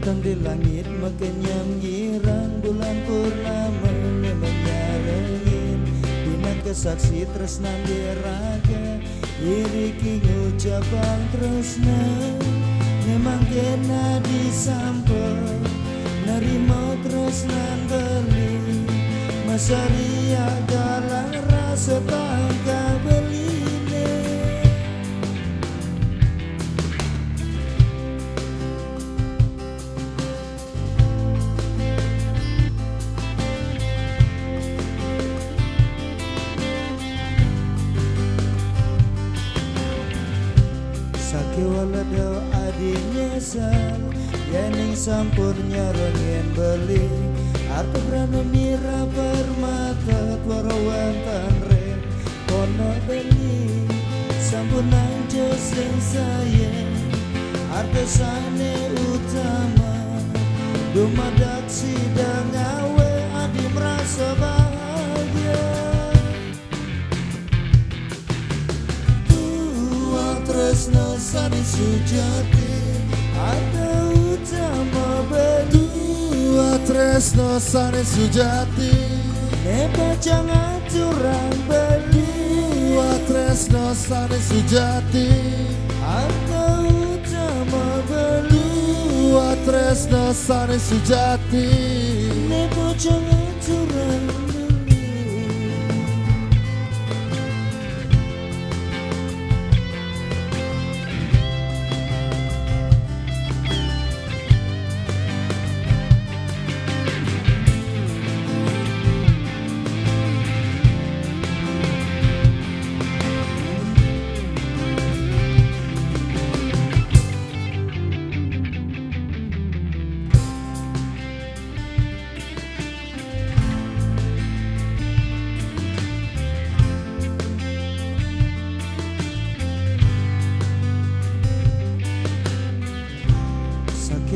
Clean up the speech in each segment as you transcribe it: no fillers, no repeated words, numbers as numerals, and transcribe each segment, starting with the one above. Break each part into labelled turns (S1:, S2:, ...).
S1: Bintang di langit mekenyang-nyirang, bulan purnama menyarengin. Dina kesaksi tresnan diraga, iriki ngucapan tresna. Memang kena disampel, nerimo tresnan beli. Masaria galang rasa tangka beline. Sake waladau adi nyesal, yening sampurnya rengen beli. Artu berana mira permata, twarawan tanre kono beli. Sampunang joseng sayang, artesane utama. Dumadak sidang awe adi merasa bahagia. Tresno sani sujati, ada utama berdua. Tresno sani sujati, neba jangan curang berdua. Tresno sani sujati, ada utama berdua. Tresno sani sujati, neba jangan curang.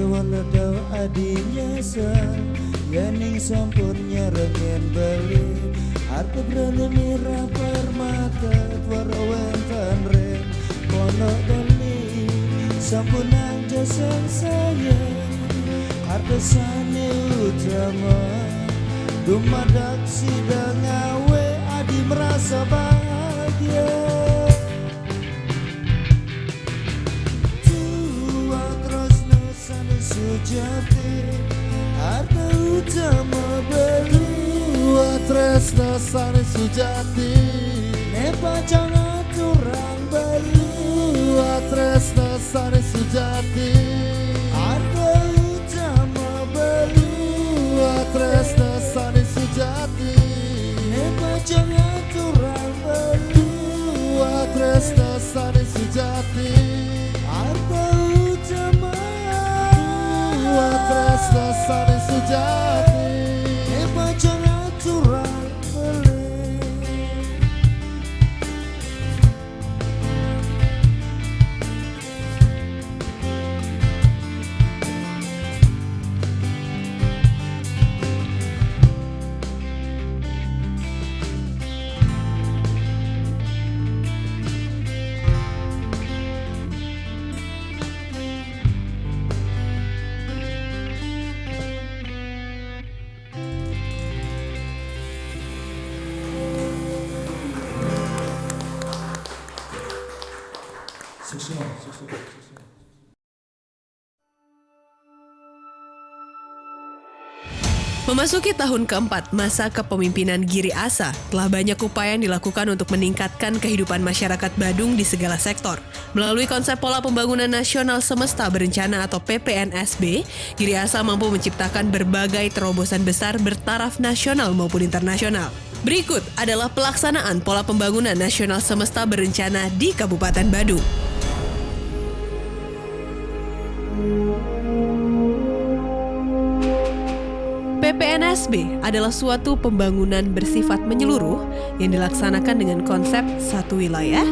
S1: Waladau adinya sah, yening sampurnya rengen beli. Arti berani mira permata, twarawan tanre kono beli. Sampunang jaseng sayang, artesane utama. Dumadak sidang awe adi merasa bahagia. Sujati, ada utama berdua. Tresno sani sujati, neba jangan curang berdua. Tresno sani sujati, ada utama berdua. Tresno sani sujati, neba jangan curang berdua. Tresno sani sujati, ada utama. Tresno sani sujati, neba jangan curang beli.
S2: Memasuki tahun keempat masa kepemimpinan Giri Asa, telah banyak upaya yang dilakukan untuk meningkatkan kehidupan masyarakat Badung di segala sektor. Melalui konsep Pola Pembangunan Nasional Semesta Berencana atau PPNSB, Giri Asa mampu menciptakan berbagai terobosan besar bertaraf nasional maupun internasional. Berikut adalah pelaksanaan Pola Pembangunan Nasional Semesta Berencana di Kabupaten Badung. PPNSB adalah suatu pembangunan bersifat menyeluruh yang dilaksanakan dengan konsep satu wilayah,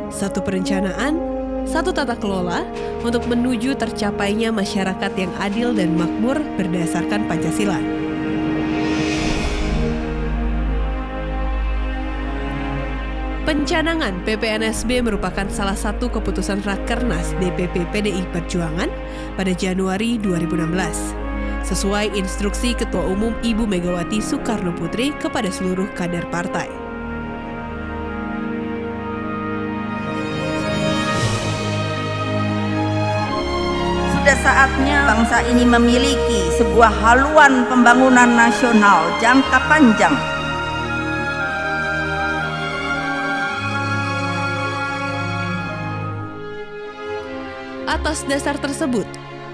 S2: satu perencanaan, satu tata kelola untuk menuju tercapainya masyarakat yang adil dan makmur berdasarkan Pancasila. Pencanangan PPNSB merupakan salah satu keputusan Rakernas DPP PDI Perjuangan pada Januari 2016. Sesuai instruksi Ketua Umum Ibu Megawati Soekarno Putri kepada seluruh kader partai.
S3: Sudah saatnya bangsa ini memiliki sebuah haluan pembangunan nasional jangka panjang.
S2: Atas dasar tersebut,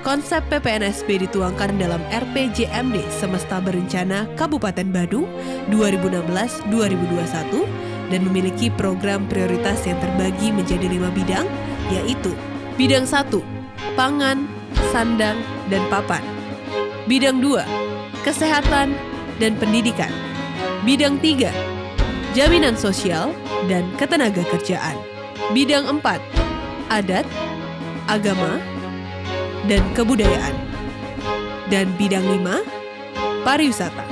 S2: konsep PPNSB dituangkan dalam RPJMD Semesta Berencana Kabupaten Badung 2016-2021 dan memiliki program prioritas yang terbagi menjadi 5 bidang, yaitu bidang 1, pangan, sandang, dan papan. Bidang 2, kesehatan dan pendidikan. Bidang 3, jaminan sosial dan ketenagakerjaan. Bidang 4, adat, agama, dan kebudayaan. Dan bidang 5, pariwisata.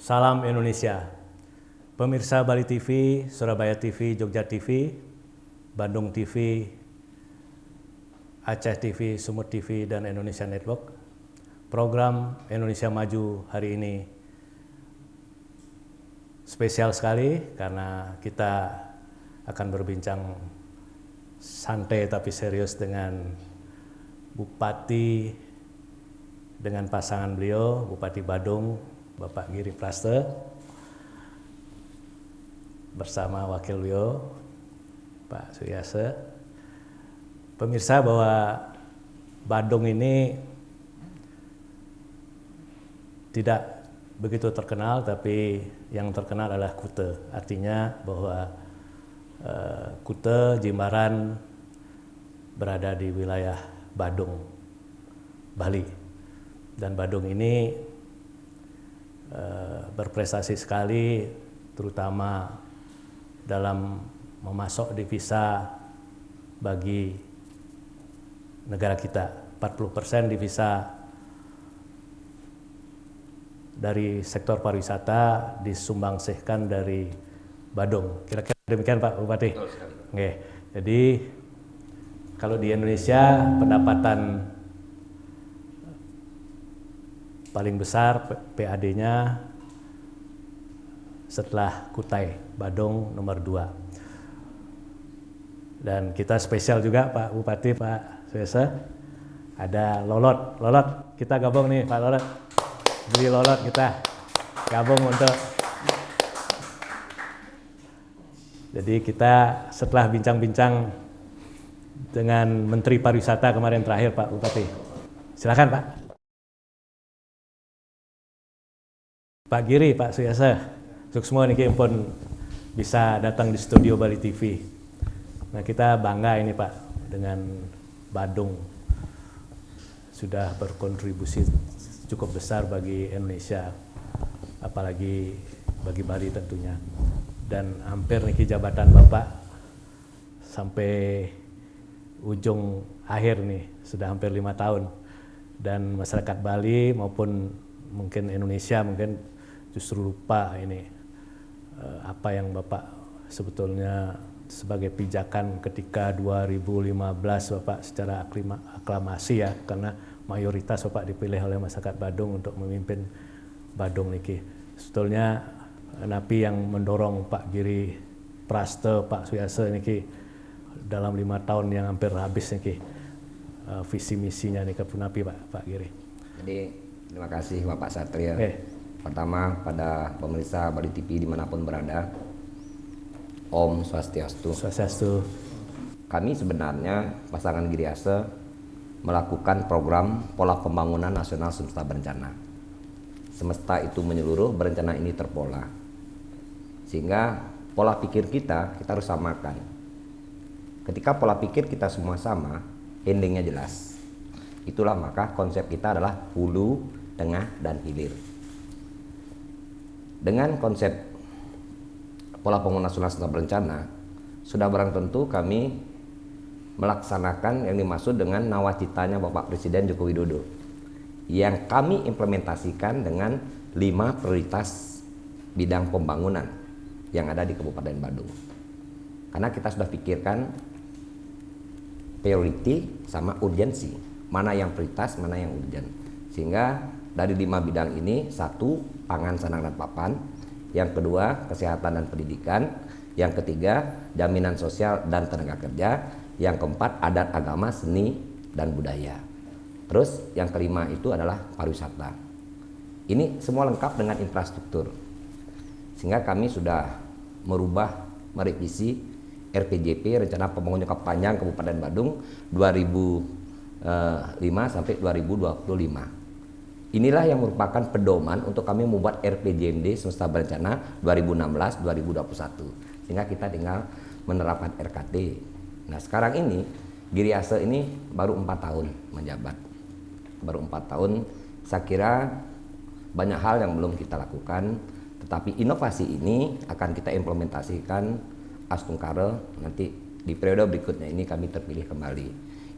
S4: Salam Indonesia. Pemirsa Bali TV, Surabaya TV, Jogja TV, Bandung TV, Aceh TV, Sumut TV, dan Indonesia Network. Program Indonesia Maju hari ini spesial sekali karena kita akan berbincang santai tapi serius dengan Bupati, dengan pasangan beliau, Bupati Badung, Bapak Giri Praste, bersama wakil beliau, Pak Suyase. Pemirsa, bahwa Badung ini tidak begitu terkenal, tapi yang terkenal adalah Kute. Artinya bahwa Kute, Jimbaran berada di wilayah Badung, Bali. Dan Badung ini berprestasi sekali, terutama dalam memasok devisa bagi negara kita. 40% devisa dari sektor pariwisata disumbangsihkan dari Badung. Kira-kira demikian Pak Bupati? Oke. Jadi kalau di Indonesia pendapatan paling besar PAD-nya setelah Kutai, Badung nomor 2. Dan kita spesial juga Pak Bupati, Pak Suyase, ada Lolot. Lolot, kita gabung nih Pak Lolot. Beli Lolot kita gabung untuk. Jadi kita setelah bincang-bincang dengan Menteri Pariwisata kemarin terakhir Pak Bupati. Silakan Pak. Pak Giri, Pak Suyase, semua ini pun bisa datang di studio Bali TV. Nah, kita bangga ini Pak dengan Badung sudah berkontribusi cukup besar bagi Indonesia, apalagi bagi Bali tentunya. Dan hampir nih jabatan Bapak sampai ujung akhir nih, sudah hampir 5 tahun. Dan masyarakat Bali maupun mungkin Indonesia mungkin justru lupa ini apa yang Bapak sebetulnya sebagai pijakan ketika 2015 Bapak secara aklamasi ya, karena mayoritas Bapak dipilih oleh masyarakat Badung untuk memimpin Badung niki. Sebetulnya napi yang mendorong Pak Giri Praste, Pak Suyase niki dalam 5 tahun yang hampir habis niki visi misinya nih kepunapi Pak Giri.
S5: Jadi terima kasih Bapak Satria. Pertama pada pemirsa Bali TV dimanapun berada, Om Swastiastu.
S4: Swastiastu.
S5: Kami sebenarnya pasangan Giri Ase melakukan program pola pembangunan nasional semesta berencana. Semesta itu menyeluruh, berencana ini terpola. Sehingga pola pikir kita harus samakan. Ketika pola pikir kita semua sama, endingnya jelas. Itulah maka konsep kita adalah hulu, tengah, dan hilir. Dengan konsep pola pembangunan nasional semesta berencana, sudah barang tentu kami melaksanakan yang dimaksud dengan nawacitanya Bapak Presiden Joko Widodo, yang kami implementasikan dengan 5 prioritas bidang pembangunan yang ada di Kabupaten Badung. Karena kita sudah pikirkan priority sama urgensi, mana yang prioritas, mana yang urgen. Sehingga dari 5 bidang ini, 1 pangan, sandang, dan papan, yang kedua kesehatan dan pendidikan, yang ketiga jaminan sosial dan tenaga kerja, yang keempat adat, agama, seni, dan budaya. Terus yang kelima itu adalah pariwisata. Ini semua lengkap dengan infrastruktur. Sehingga kami sudah merevisi RPJP, Rencana Pembangunan Jangka Panjang Kabupaten Badung 2005 sampai 2025. Inilah yang merupakan pedoman untuk kami membuat RPJMD semesta berencana 2016-2021. Sehingga kita tinggal menerapkan RKT. Nah sekarang ini Giri Ase ini baru 4 tahun menjabat. Baru 4 tahun, saya kira banyak hal yang belum kita lakukan. Tetapi inovasi ini akan kita implementasikan astungkara nanti di periode berikutnya ini kami terpilih kembali.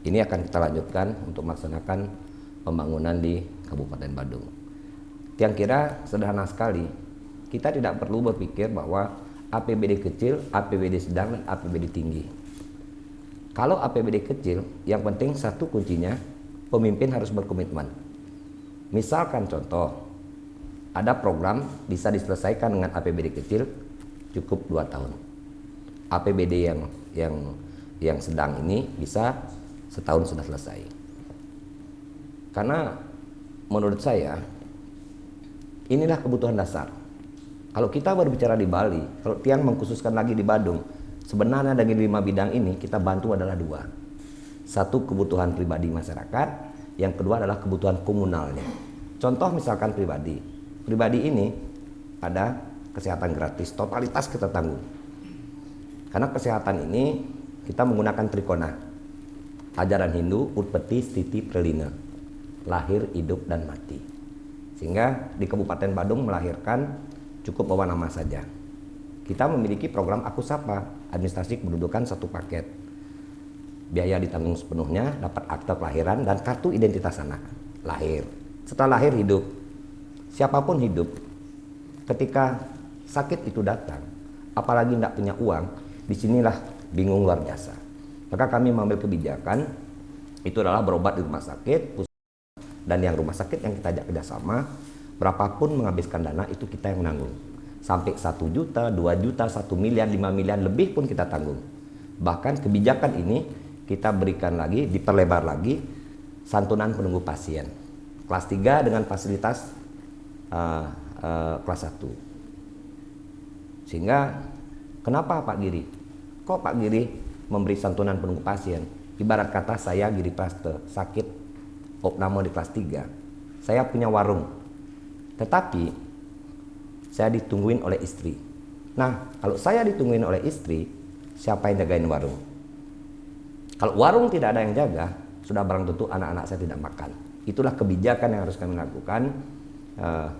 S5: Ini akan kita lanjutkan untuk melaksanakan pembangunan di Kabupaten Badung. Yang kira sederhana sekali, kita tidak perlu berpikir bahwa APBD kecil, APBD sedang, dan APBD tinggi. Kalau APBD kecil, yang penting satu kuncinya, pemimpin harus berkomitmen. Misalkan contoh, ada program bisa diselesaikan dengan APBD kecil cukup 2 tahun. APBD yang sedang ini bisa setahun sudah selesai. Karena menurut saya inilah kebutuhan dasar. Kalau kita berbicara di Bali, kalau Tiang mengkhususkan lagi di Badung, sebenarnya dari 5 bidang ini kita bantu adalah 2. Satu kebutuhan pribadi masyarakat, yang kedua adalah kebutuhan komunalnya. Contoh misalkan pribadi ini ada kesehatan gratis, totalitas kita tanggung. Karena kesehatan ini kita menggunakan trikona, ajaran Hindu, Utpati, Stiti, Prelina, lahir, hidup, dan mati. Sehingga di Kabupaten Badung melahirkan cukup bawa nama saja. Kita memiliki program Aku Sapa, administrasi kependudukan 1 paket. Biaya ditanggung sepenuhnya, dapat akta kelahiran dan kartu identitas anak. Lahir. Setelah lahir hidup. Siapapun hidup, ketika sakit itu datang, apalagi tidak punya uang, disinilah bingung luar biasa. Maka kami mengambil kebijakan, itu adalah berobat di rumah sakit, dan yang rumah sakit yang kita ajak kerjasama, berapapun menghabiskan dana itu kita yang menanggung. Sampai 1 juta, 2 juta, 1 miliar, 5 miliar lebih pun kita tanggung. Bahkan kebijakan ini kita berikan lagi, diperlebar lagi, santunan penunggu pasien. Kelas 3 dengan fasilitas kelas 1. Sehingga kenapa Pak Giri? Kok Pak Giri memberi santunan penunggu pasien? Ibarat kata saya Giri Praste sakit opname di kelas 3, saya punya warung, tetapi saya ditungguin oleh istri. Nah, kalau saya ditungguin oleh istri, siapa yang jagain warung? Kalau warung tidak ada yang jaga, sudah barang tentu anak-anak saya tidak makan. Itulah kebijakan yang harus kami lakukan,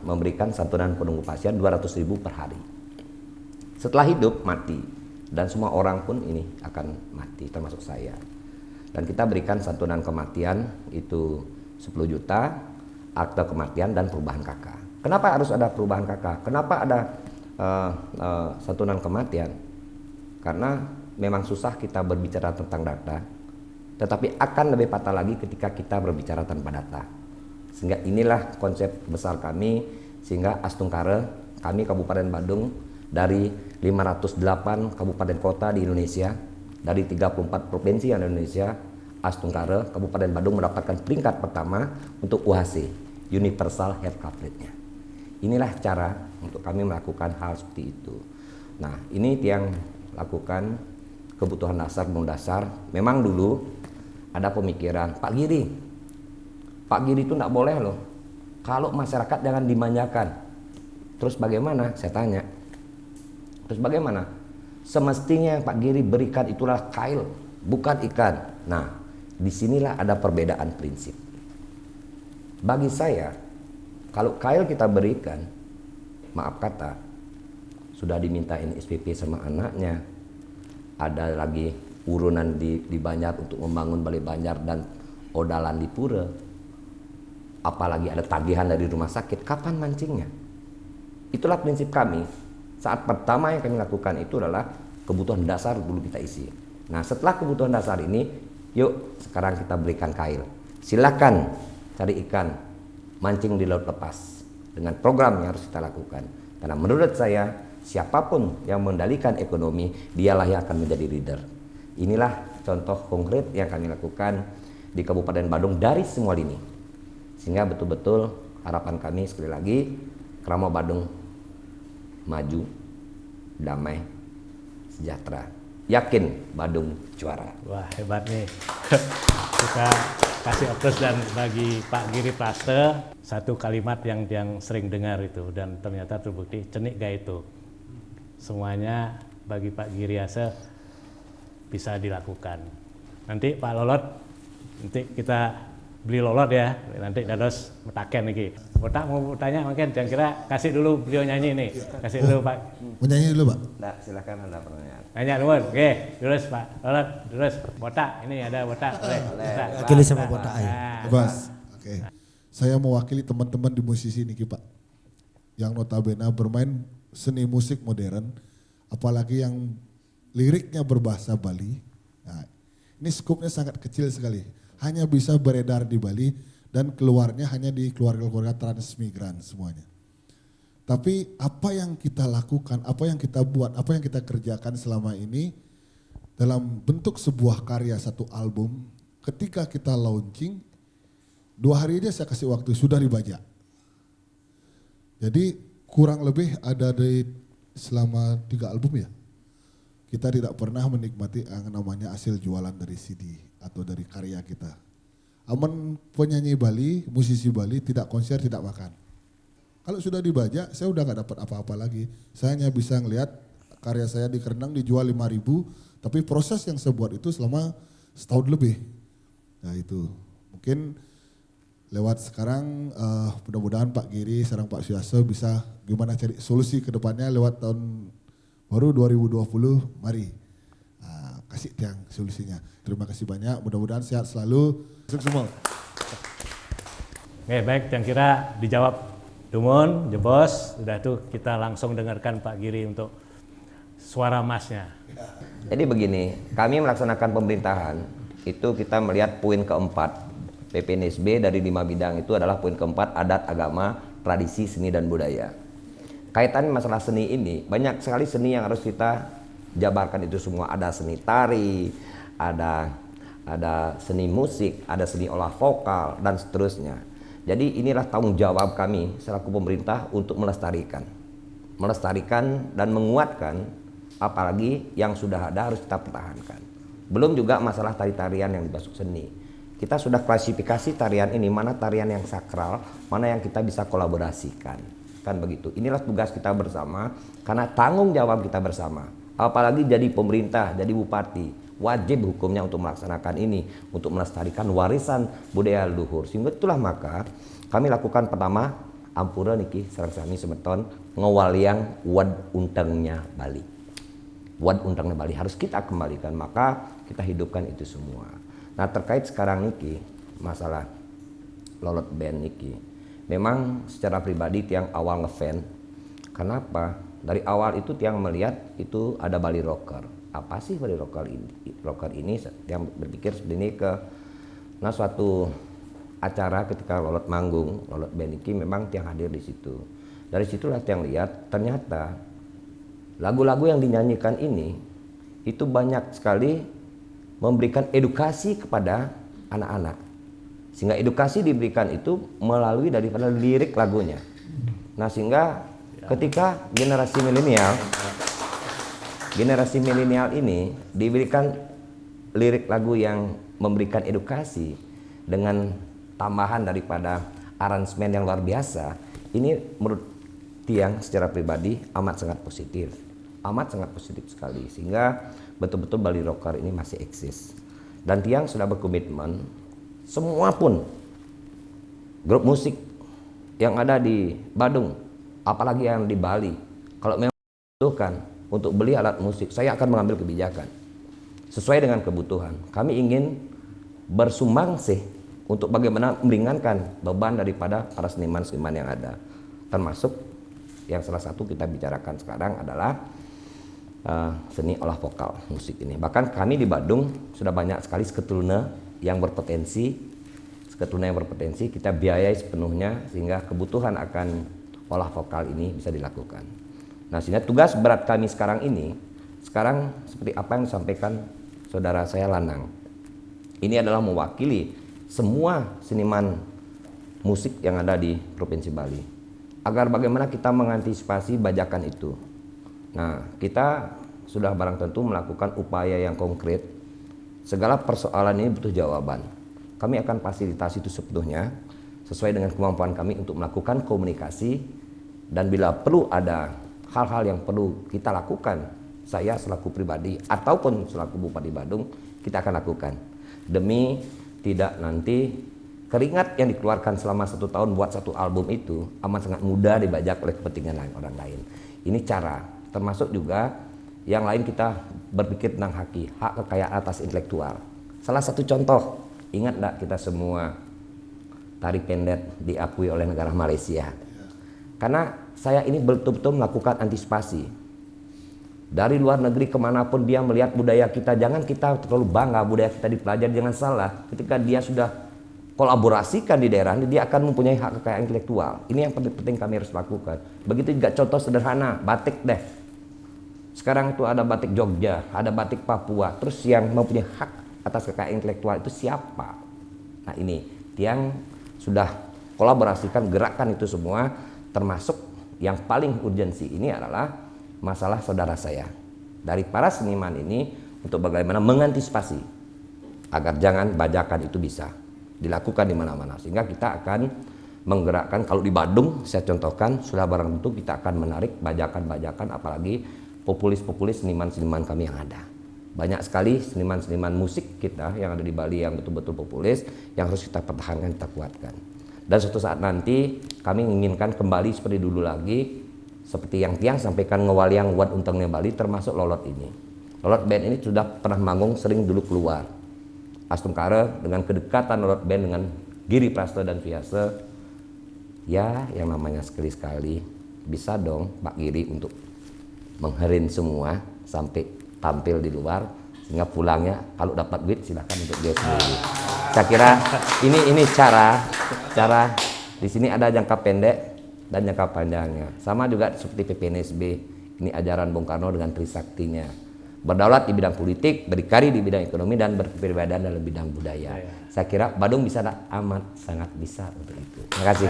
S5: memberikan santunan penunggu pasien 200.000 per hari. Setelah hidup, mati. Dan semua orang pun ini akan mati, termasuk saya. Dan kita berikan santunan kematian itu 10 juta, akta kematian dan perubahan KK. Kenapa harus ada perubahan KK? Kenapa ada santunan kematian? karena memang susah kita berbicara tentang data, tetapi akan lebih patah lagi ketika kita berbicara tanpa data. Sehingga inilah konsep besar kami, sehingga Astungkare, kami Kabupaten Badung, dari 508 kabupaten kota di Indonesia, dari 34 provinsi yang ada di Indonesia, Astungkare, Kabupaten Badung mendapatkan peringkat pertama untuk UHC, Universal Health Coverage-nya. Inilah cara untuk kami melakukan hal seperti itu. Nah, ini yang lakukan kebutuhan dasar, mendasar. Memang dulu ada pemikiran, Pak Giri itu enggak boleh loh. Kalau masyarakat jangan dimanjakan. Terus bagaimana? Saya tanya. Terus bagaimana? Semestinya yang Pak Giri berikan itulah kail, bukan ikan. Nah, disinilah ada perbedaan prinsip. Bagi saya, kalau kail kita berikan, maaf kata, sudah dimintain SPP sama anaknya, ada lagi urunan di Banjar untuk membangun Balai Banjar dan odalan di Pura, apalagi ada tagihan dari rumah sakit, kapan mancingnya? Itulah prinsip kami. Saat pertama yang kami lakukan itu adalah kebutuhan dasar dulu kita isi. Nah, setelah kebutuhan dasar ini, yuk sekarang kita berikan kail. Silakan cari ikan, mancing di laut lepas dengan program yang harus kita lakukan. Karena menurut saya, siapapun yang mengendalikan ekonomi, dialah yang akan menjadi leader. Inilah contoh konkret yang kami lakukan di Kabupaten Badung dari semua lini. Sehingga betul-betul harapan kami sekali lagi, Kramo Badung maju, damai, sejahtera. Yakin Badung juara.
S4: Wah, hebat nih. Kita kasih aplaus dan bagi Pak Giri Praste, satu kalimat yang sering dengar itu dan ternyata terbukti, cenik gak itu. Semuanya bagi Pak Giri Ase bisa dilakukan. Nanti Pak Lolot, nanti kita beli lolot ya, nanti dados metaken lagi. Botak mau tanya mungkin, jangan kira kasih dulu beliau nyanyi nih, kasih dulu Pak.
S1: Mau nyanyi dulu Pak?
S5: Nah, silakan ada pertanyaan.
S4: Nanya dulu, oke, terus Pak Lolot, terus Botak, ini ada Botak, boleh.
S1: Wakili sama Botak aja.
S4: Nah.
S1: Bebas. Oke. Saya mewakili teman-teman di musisi niki Pak, yang notabene bermain seni musik modern, apalagi yang liriknya berbahasa Bali. Nah, ini skupnya sangat kecil sekali. Hanya bisa beredar di Bali dan keluarnya hanya di keluarga-keluarga transmigran semuanya. Tapi apa yang kita lakukan, apa yang kita buat, apa yang kita kerjakan selama ini dalam bentuk sebuah karya satu album, ketika kita launching, 2 hari aja saya kasih waktu, sudah dibajak. Jadi kurang lebih ada dari selama 3 album ya, kita tidak pernah menikmati yang namanya hasil jualan dari CD atau dari karya kita. Aman penyanyi Bali, musisi Bali tidak konser, tidak makan. Kalau sudah dibajak, saya udah gak dapat apa-apa lagi. Saya hanya bisa ngelihat karya saya di Kerenang dijual 5.000, tapi proses yang saya buat itu selama setahun lebih. Nah itu, mungkin lewat sekarang mudah-mudahan Pak Giri, sekarang Pak Suyaso bisa gimana cari solusi ke depannya lewat tahun baru 2020, mari kasih tiang solusinya. Terima kasih banyak, mudah-mudahan sehat selalu. Sukses semua.
S4: Oke, baik, yang kira dijawab Dumun, Jebos, udah tuh kita langsung dengarkan Pak Giri untuk suara emasnya.
S5: Jadi begini, kami melaksanakan pemerintahan, itu kita melihat poin keempat. PPNSB dari 5 bidang itu adalah poin keempat, adat, agama, tradisi, seni, dan budaya. Kaitan masalah seni ini, banyak sekali seni yang harus kita jabarkan itu semua. Ada seni tari, ada seni musik, ada seni olah vokal, dan seterusnya. Jadi inilah tanggung jawab kami selaku pemerintah untuk melestarikan dan menguatkan, apalagi yang sudah ada harus kita pertahankan. Belum juga masalah tari-tarian yang dimasuk seni. Kita sudah klasifikasi tarian ini, mana tarian yang sakral, mana yang kita bisa kolaborasikan. Kan begitu. Inilah tugas kita bersama, karena tanggung jawab kita bersama. Apalagi jadi pemerintah, jadi bupati, wajib hukumnya untuk melaksanakan ini, untuk melestarikan warisan budaya leluhur. Sehingga itulah maka kami lakukan pertama, ampura niki sareng sami semeton ngewaliang wad untangnya Bali. Wad untangnya Bali harus kita kembalikan, maka kita hidupkan itu semua. Nah, terkait sekarang niki masalah Lolot Band niki, memang secara pribadi tiang awal ngefan. Kenapa? Dari awal itu tiang melihat itu ada Bali Rocker. apa sih body rocker ini yang berpikir seperti ini nah suatu acara ketika Lolot manggung, Lolot band ini memang Tiang hadir di situ. Dari situlah Tiang lihat ternyata lagu-lagu yang dinyanyikan ini itu banyak sekali memberikan edukasi kepada anak-anak. Sehingga edukasi diberikan itu melalui daripada lirik lagunya. Nah sehingga ketika generasi milenial ini diberikan lirik lagu yang memberikan edukasi dengan tambahan daripada aransemen yang luar biasa, ini menurut Tiang secara pribadi amat sangat positif sekali, sehingga betul-betul Bali Rocker ini masih eksis. Dan Tiang sudah berkomitmen semua pun grup musik yang ada di Badung, apalagi yang di Bali, kalau memang membutuhkan untuk beli alat musik, saya akan mengambil kebijakan sesuai dengan kebutuhan. Kami ingin bersumbangsi untuk bagaimana meringankan beban daripada para seniman-seniman yang ada, termasuk yang salah satu kita bicarakan sekarang adalah seni olah vokal musik ini. Bahkan kami di Badung sudah banyak sekali sketulna yang berpotensi, kita biayai sepenuhnya sehingga kebutuhan akan olah vokal ini bisa dilakukan. Nah sehingga tugas berat kami sekarang seperti apa yang disampaikan saudara saya Lanang, ini adalah mewakili semua seniman musik yang ada di Provinsi Bali, agar bagaimana kita mengantisipasi bajakan itu. Nah, kita sudah barang tentu melakukan upaya yang konkret. Segala persoalan ini butuh jawaban. Kami akan fasilitasi itu sepenuhnya sesuai dengan kemampuan kami untuk melakukan komunikasi, dan bila perlu ada hal-hal yang perlu kita lakukan, saya selaku pribadi ataupun selaku Bupati Badung, kita akan lakukan demi tidak nanti keringat yang dikeluarkan selama 1 tahun buat satu album itu amat sangat mudah dibajak oleh kepentingan orang lain. Ini cara, termasuk juga yang lain kita berpikir tentang hak kekayaan atas intelektual. Salah satu contoh, ingat enggak kita semua tari pendet diakui oleh negara Malaysia? Karena saya ini betul-betul melakukan antisipasi. Dari luar negeri kemanapun dia melihat budaya kita, jangan kita terlalu bangga budaya kita dipelajari, jangan salah. Ketika dia sudah kolaborasikan di daerah ini, dia akan mempunyai hak kekayaan intelektual. Ini yang penting kami harus lakukan. Begitu juga contoh sederhana, batik deh. Sekarang itu ada batik Jogja, ada batik Papua. Terus yang mempunyai hak atas kekayaan intelektual itu siapa? Nah ini, Tiang sudah kolaborasikan gerakan itu semua, termasuk yang paling urgensi ini adalah masalah saudara saya. Dari para seniman ini untuk bagaimana mengantisipasi agar jangan bajakan itu bisa dilakukan di mana-mana, sehingga kita akan menggerakkan. Kalau di Badung saya contohkan sudah barang tentu kita akan menarik bajakan-bajakan, apalagi populis-populis seniman-seniman kami yang ada. Banyak sekali seniman-seniman musik kita yang ada di Bali yang betul-betul populis, yang harus kita pertahankan, kita kuatkan. Dan suatu saat nanti kami menginginkan kembali seperti dulu lagi, seperti yang Tiang sampaikan ngewaliang Wat Untengnya Bali, termasuk Lolot ini. Lolot band ini sudah pernah manggung sering dulu keluar. Astungkara dengan kedekatan Lolot band dengan Giri Prasto dan Viase, ya yang namanya sekali-sekali bisa dong Pak Giri untuk mengherin semua sampai tampil di luar, sehingga pulangnya kalau dapat duit silahkan untuk dia sendiri. Saya kira ini cara di sini ada jangka pendek dan jangka panjangnya. Sama juga seperti PPNSB, ini ajaran Bung Karno dengan Trisaktinya. Berdaulat di bidang politik, berdikari di bidang ekonomi, dan berkepribadian dalam bidang budaya. Saya kira Badung bisa amat sangat bisa untuk itu. Terima kasih.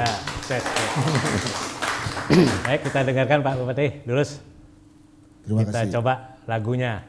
S4: Baik, kita dengarkan Pak Bupati. Dulus.
S1: Terima
S4: kita
S1: kasih.
S4: Coba lagunya.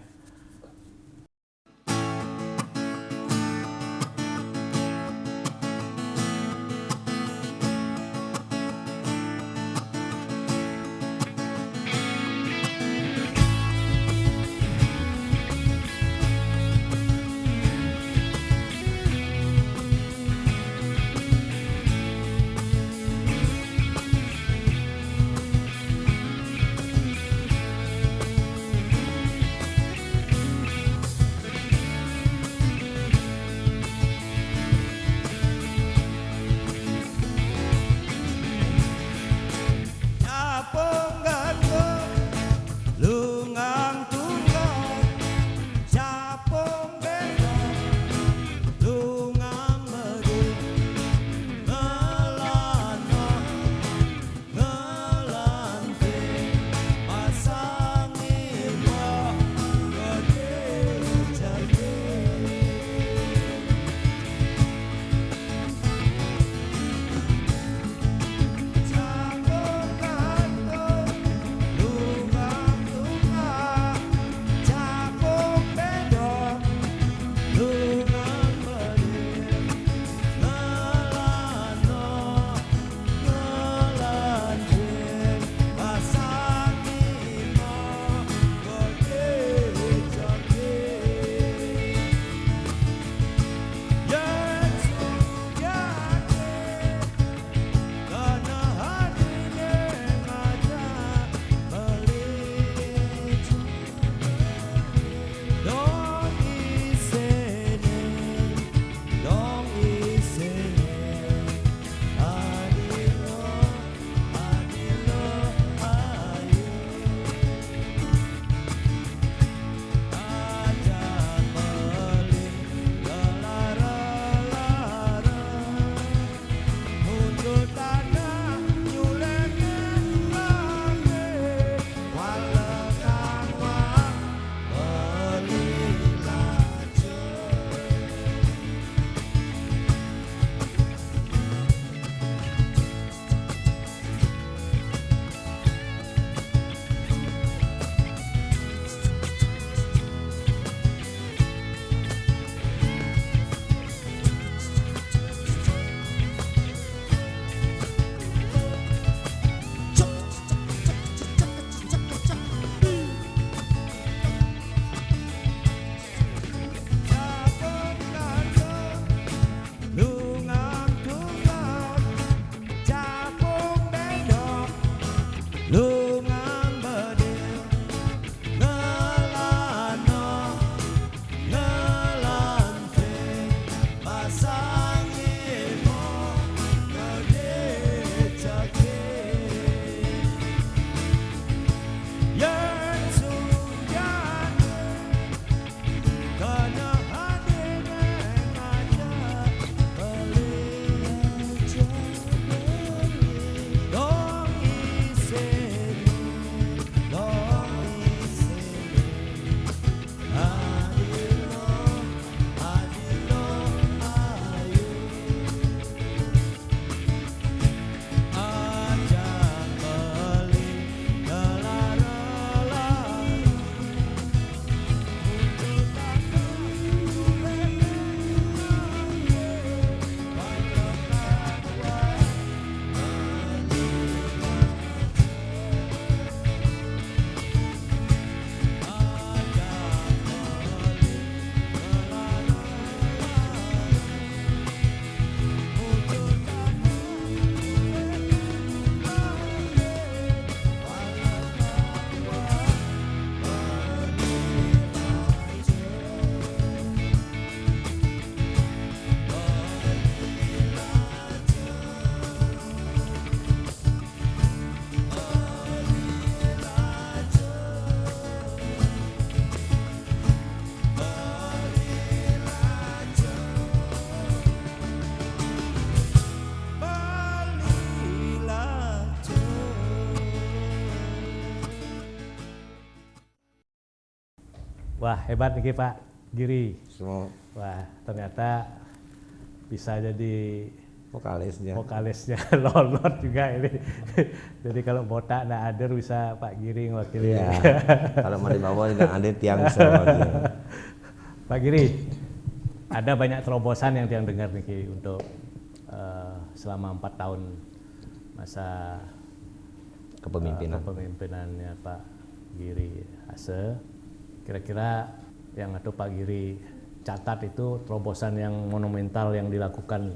S4: Wah, hebat nih Pak Giri.
S5: Semua
S4: Wah, ternyata bisa jadi
S5: vokalisnya.
S4: Lolot juga ini. Jadi kalau botak nggak ada bisa Pak Giri ngewakili.
S5: Iya. Kalau mau dibawa nggak ada tiang bisa mewakili.
S4: Pak Giri, ada banyak terobosan yang tiang dengar nih Ki, untuk selama 4 tahun masa kepemimpinannya Pak Giri Ase. Kira-kira yang atau Pak Giri catat itu terobosan yang monumental yang dilakukan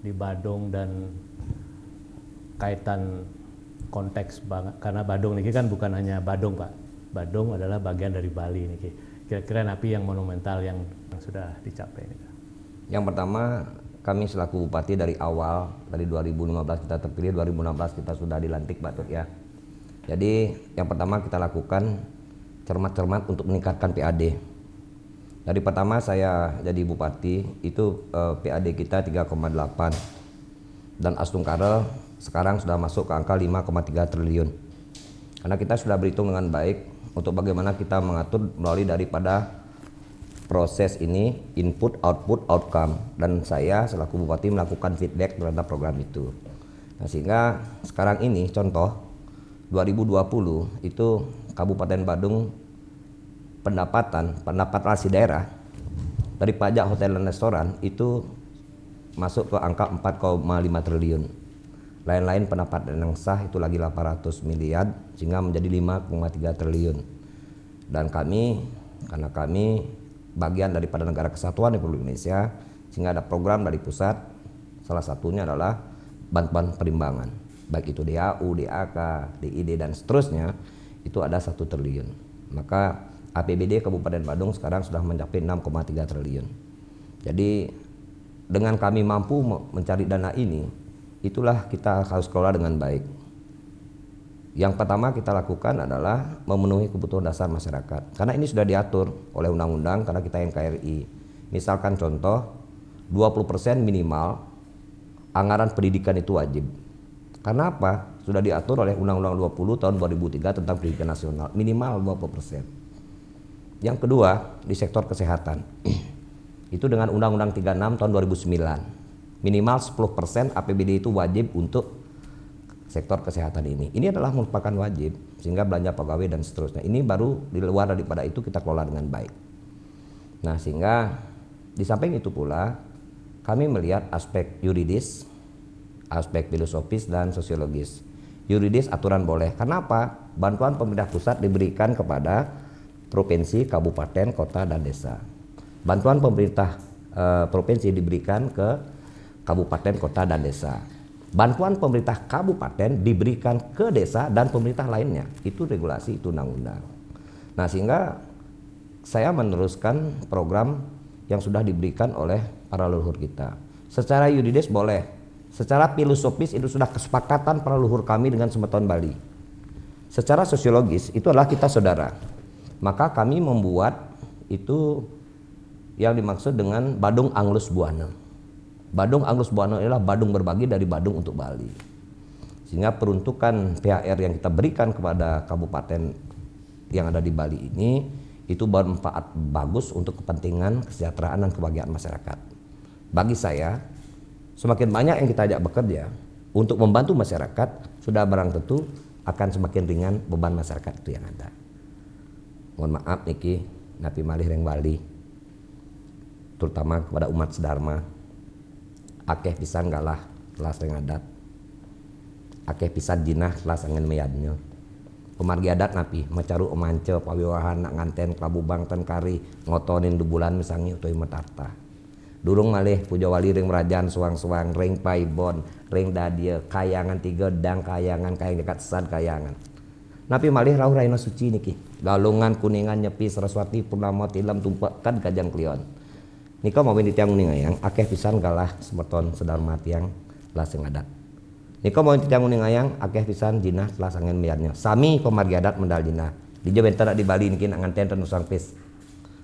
S4: di Badung dan kaitan konteks banget, karena Badung ini kan bukan hanya Badung Pak, Badung adalah bagian dari Bali nih. Kira-kira napi yang monumental yang sudah dicapai ini.
S5: Yang pertama, kami selaku bupati dari awal, dari 2015 kita terpilih, 2016 kita sudah dilantik Pak Tut ya. Jadi yang pertama kita lakukan cermat-cermat untuk meningkatkan PAD. Dari pertama saya jadi bupati itu PAD kita 3,8 dan Astungkara sekarang sudah masuk ke angka 5,3 triliun. Karena kita sudah berhitung dengan baik untuk bagaimana kita mengatur melalui daripada proses ini input, output, outcome, dan saya selaku bupati melakukan feedback terhadap program itu. Nah, sehingga sekarang ini contoh 2020 itu Kabupaten Badung pendapatan asli daerah dari pajak hotel dan restoran itu masuk ke angka 4,5 triliun. Lain-lain pendapatan yang sah itu lagi 800 miliar sehingga menjadi 5,3 triliun. Dan karena kami bagian daripada negara kesatuan Republik Indonesia sehingga ada program dari pusat, salah satunya adalah bantuan perimbangan, baik itu DAU, DAK, DID dan seterusnya, itu ada 1 triliun. Maka APBD Kabupaten Badung sekarang sudah mencapai 6,3 triliun. Jadi dengan kami mampu mencari dana ini, itulah kita harus kelola dengan baik. Yang pertama kita lakukan adalah memenuhi kebutuhan dasar masyarakat. Karena ini sudah diatur oleh undang-undang karena kita NKRI. Misalkan contoh 20% minimal anggaran pendidikan itu wajib. Karena apa? Sudah diatur oleh Undang-Undang 20 tahun 2003 tentang pendidikan nasional, minimal 20%. Yang kedua, di sektor kesehatan. Itu dengan Undang-Undang 36 tahun 2009. Minimal 10% APBD itu wajib untuk sektor kesehatan ini. Ini adalah merupakan wajib, sehingga belanja pegawai dan seterusnya. Ini baru di luar daripada itu kita kelola dengan baik. Nah, sehingga di samping itu pula, kami melihat aspek yuridis, aspek filosofis dan sosiologis. Yuridis aturan boleh. Kenapa? Bantuan pemerintah pusat diberikan kepada provinsi, kabupaten, kota, dan desa. Bantuan pemerintah provinsi diberikan ke kabupaten, kota, dan desa. Bantuan pemerintah kabupaten diberikan ke desa dan pemerintah lainnya. Itu regulasi, itu undang-undang. Nah, sehingga saya meneruskan program yang sudah diberikan oleh para leluhur kita. Secara yuridis boleh. Secara filosofis itu sudah kesepakatan para leluhur kami dengan Semeton Bali. Secara sosiologis itu adalah kita saudara. Maka kami membuat itu yang dimaksud dengan Badung Anglus Buana. Badung Anglus Buana adalah Badung berbagi dari Badung untuk Bali. Sehingga peruntukan PHR yang kita berikan kepada kabupaten yang ada di Bali ini itu bermanfaat bagus untuk kepentingan kesejahteraan dan kebahagiaan masyarakat. Bagi saya, semakin banyak yang kita ajak bekerja untuk membantu masyarakat, sudah barang tentu akan semakin ringan beban masyarakat itu yang ada. Mohon maaf niki napi malih reng Bali, terutama kepada umat sedharma, akeh pisan galah telas reng adat, akeh pisan jinah telas angin meyadnya. Pemargi adat napi macaru omance pawiwahan nak nganten kelabubang ten kari ngotonin dubulan misangi utoy metarta. Durung malih puja wali reng merajaan suang-suang reng paibon reng dadia kayangan 3 dang kayangan kayang dekat sad kayangan. Napi malih rauh raina suci niki. Galungan kuningan nyepi Saraswati purnama tilam tumpakan kajang klion. Nika mau tiang ngayang akeh pisan galah semeton sedharma tiang telah sing adat. Nika mau tiang ngayang akeh pisan jinah telah sangen meyadnya. Sami pemargi adat mendal jinah. Di Jawa di Bali niki nganten tenusang pis.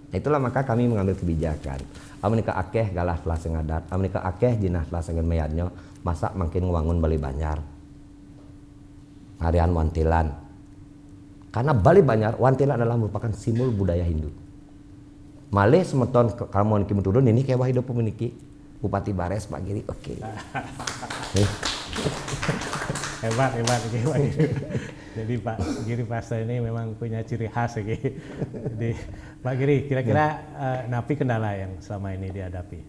S5: Nah, itulah maka kami mengambil kebijakan. Amerika akeh galah telah sing adat, Amerika akeh jinah telah sangen meyadnya, masa makin ngewangun Bali Banyar. Harian Wantilan. Karena Bali Banyar, Wantilan adalah merupakan simbol budaya Hindu. Malih semeton kamu niki turun ini kayak hidup pemeniki Bupati Bares Pak Giri. Oke.
S4: Hebat Pak Giri. Jadi Pak Giri Prasto ini memang punya ciri khas ya. Jadi Pak Giri kira-kira napi kendala yang selama ini dihadapi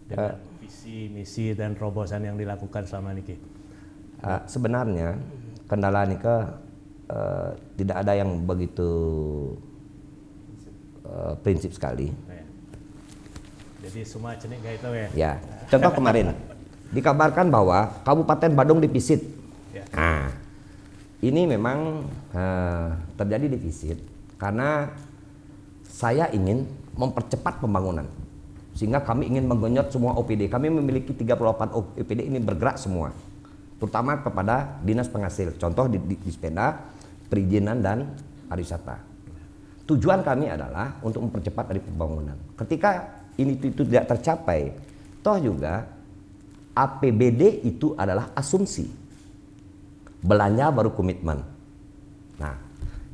S4: dengan visi, misi dan terobosan yang dilakukan selama ini?
S5: Sebenarnya kendala ini tidak ada yang begitu prinsip sekali.
S4: Jadi semua cenik gak itu ya?
S5: Ya, contoh kemarin dikabarkan bahwa Kabupaten Badung dipisit.
S4: Ya.
S5: Nah, ini memang terjadi defisit karena saya ingin mempercepat pembangunan sehingga kami ingin menggonyot semua OPD. Kami memiliki 38 OPD ini bergerak semua, terutama kepada dinas penghasil. Contoh di Dispenda, perizinan dan pariwisata. Tujuan kami adalah untuk mempercepat dari pembangunan. Ketika itu tidak tercapai, toh juga APBD itu adalah asumsi, belanja baru komitmen. Nah,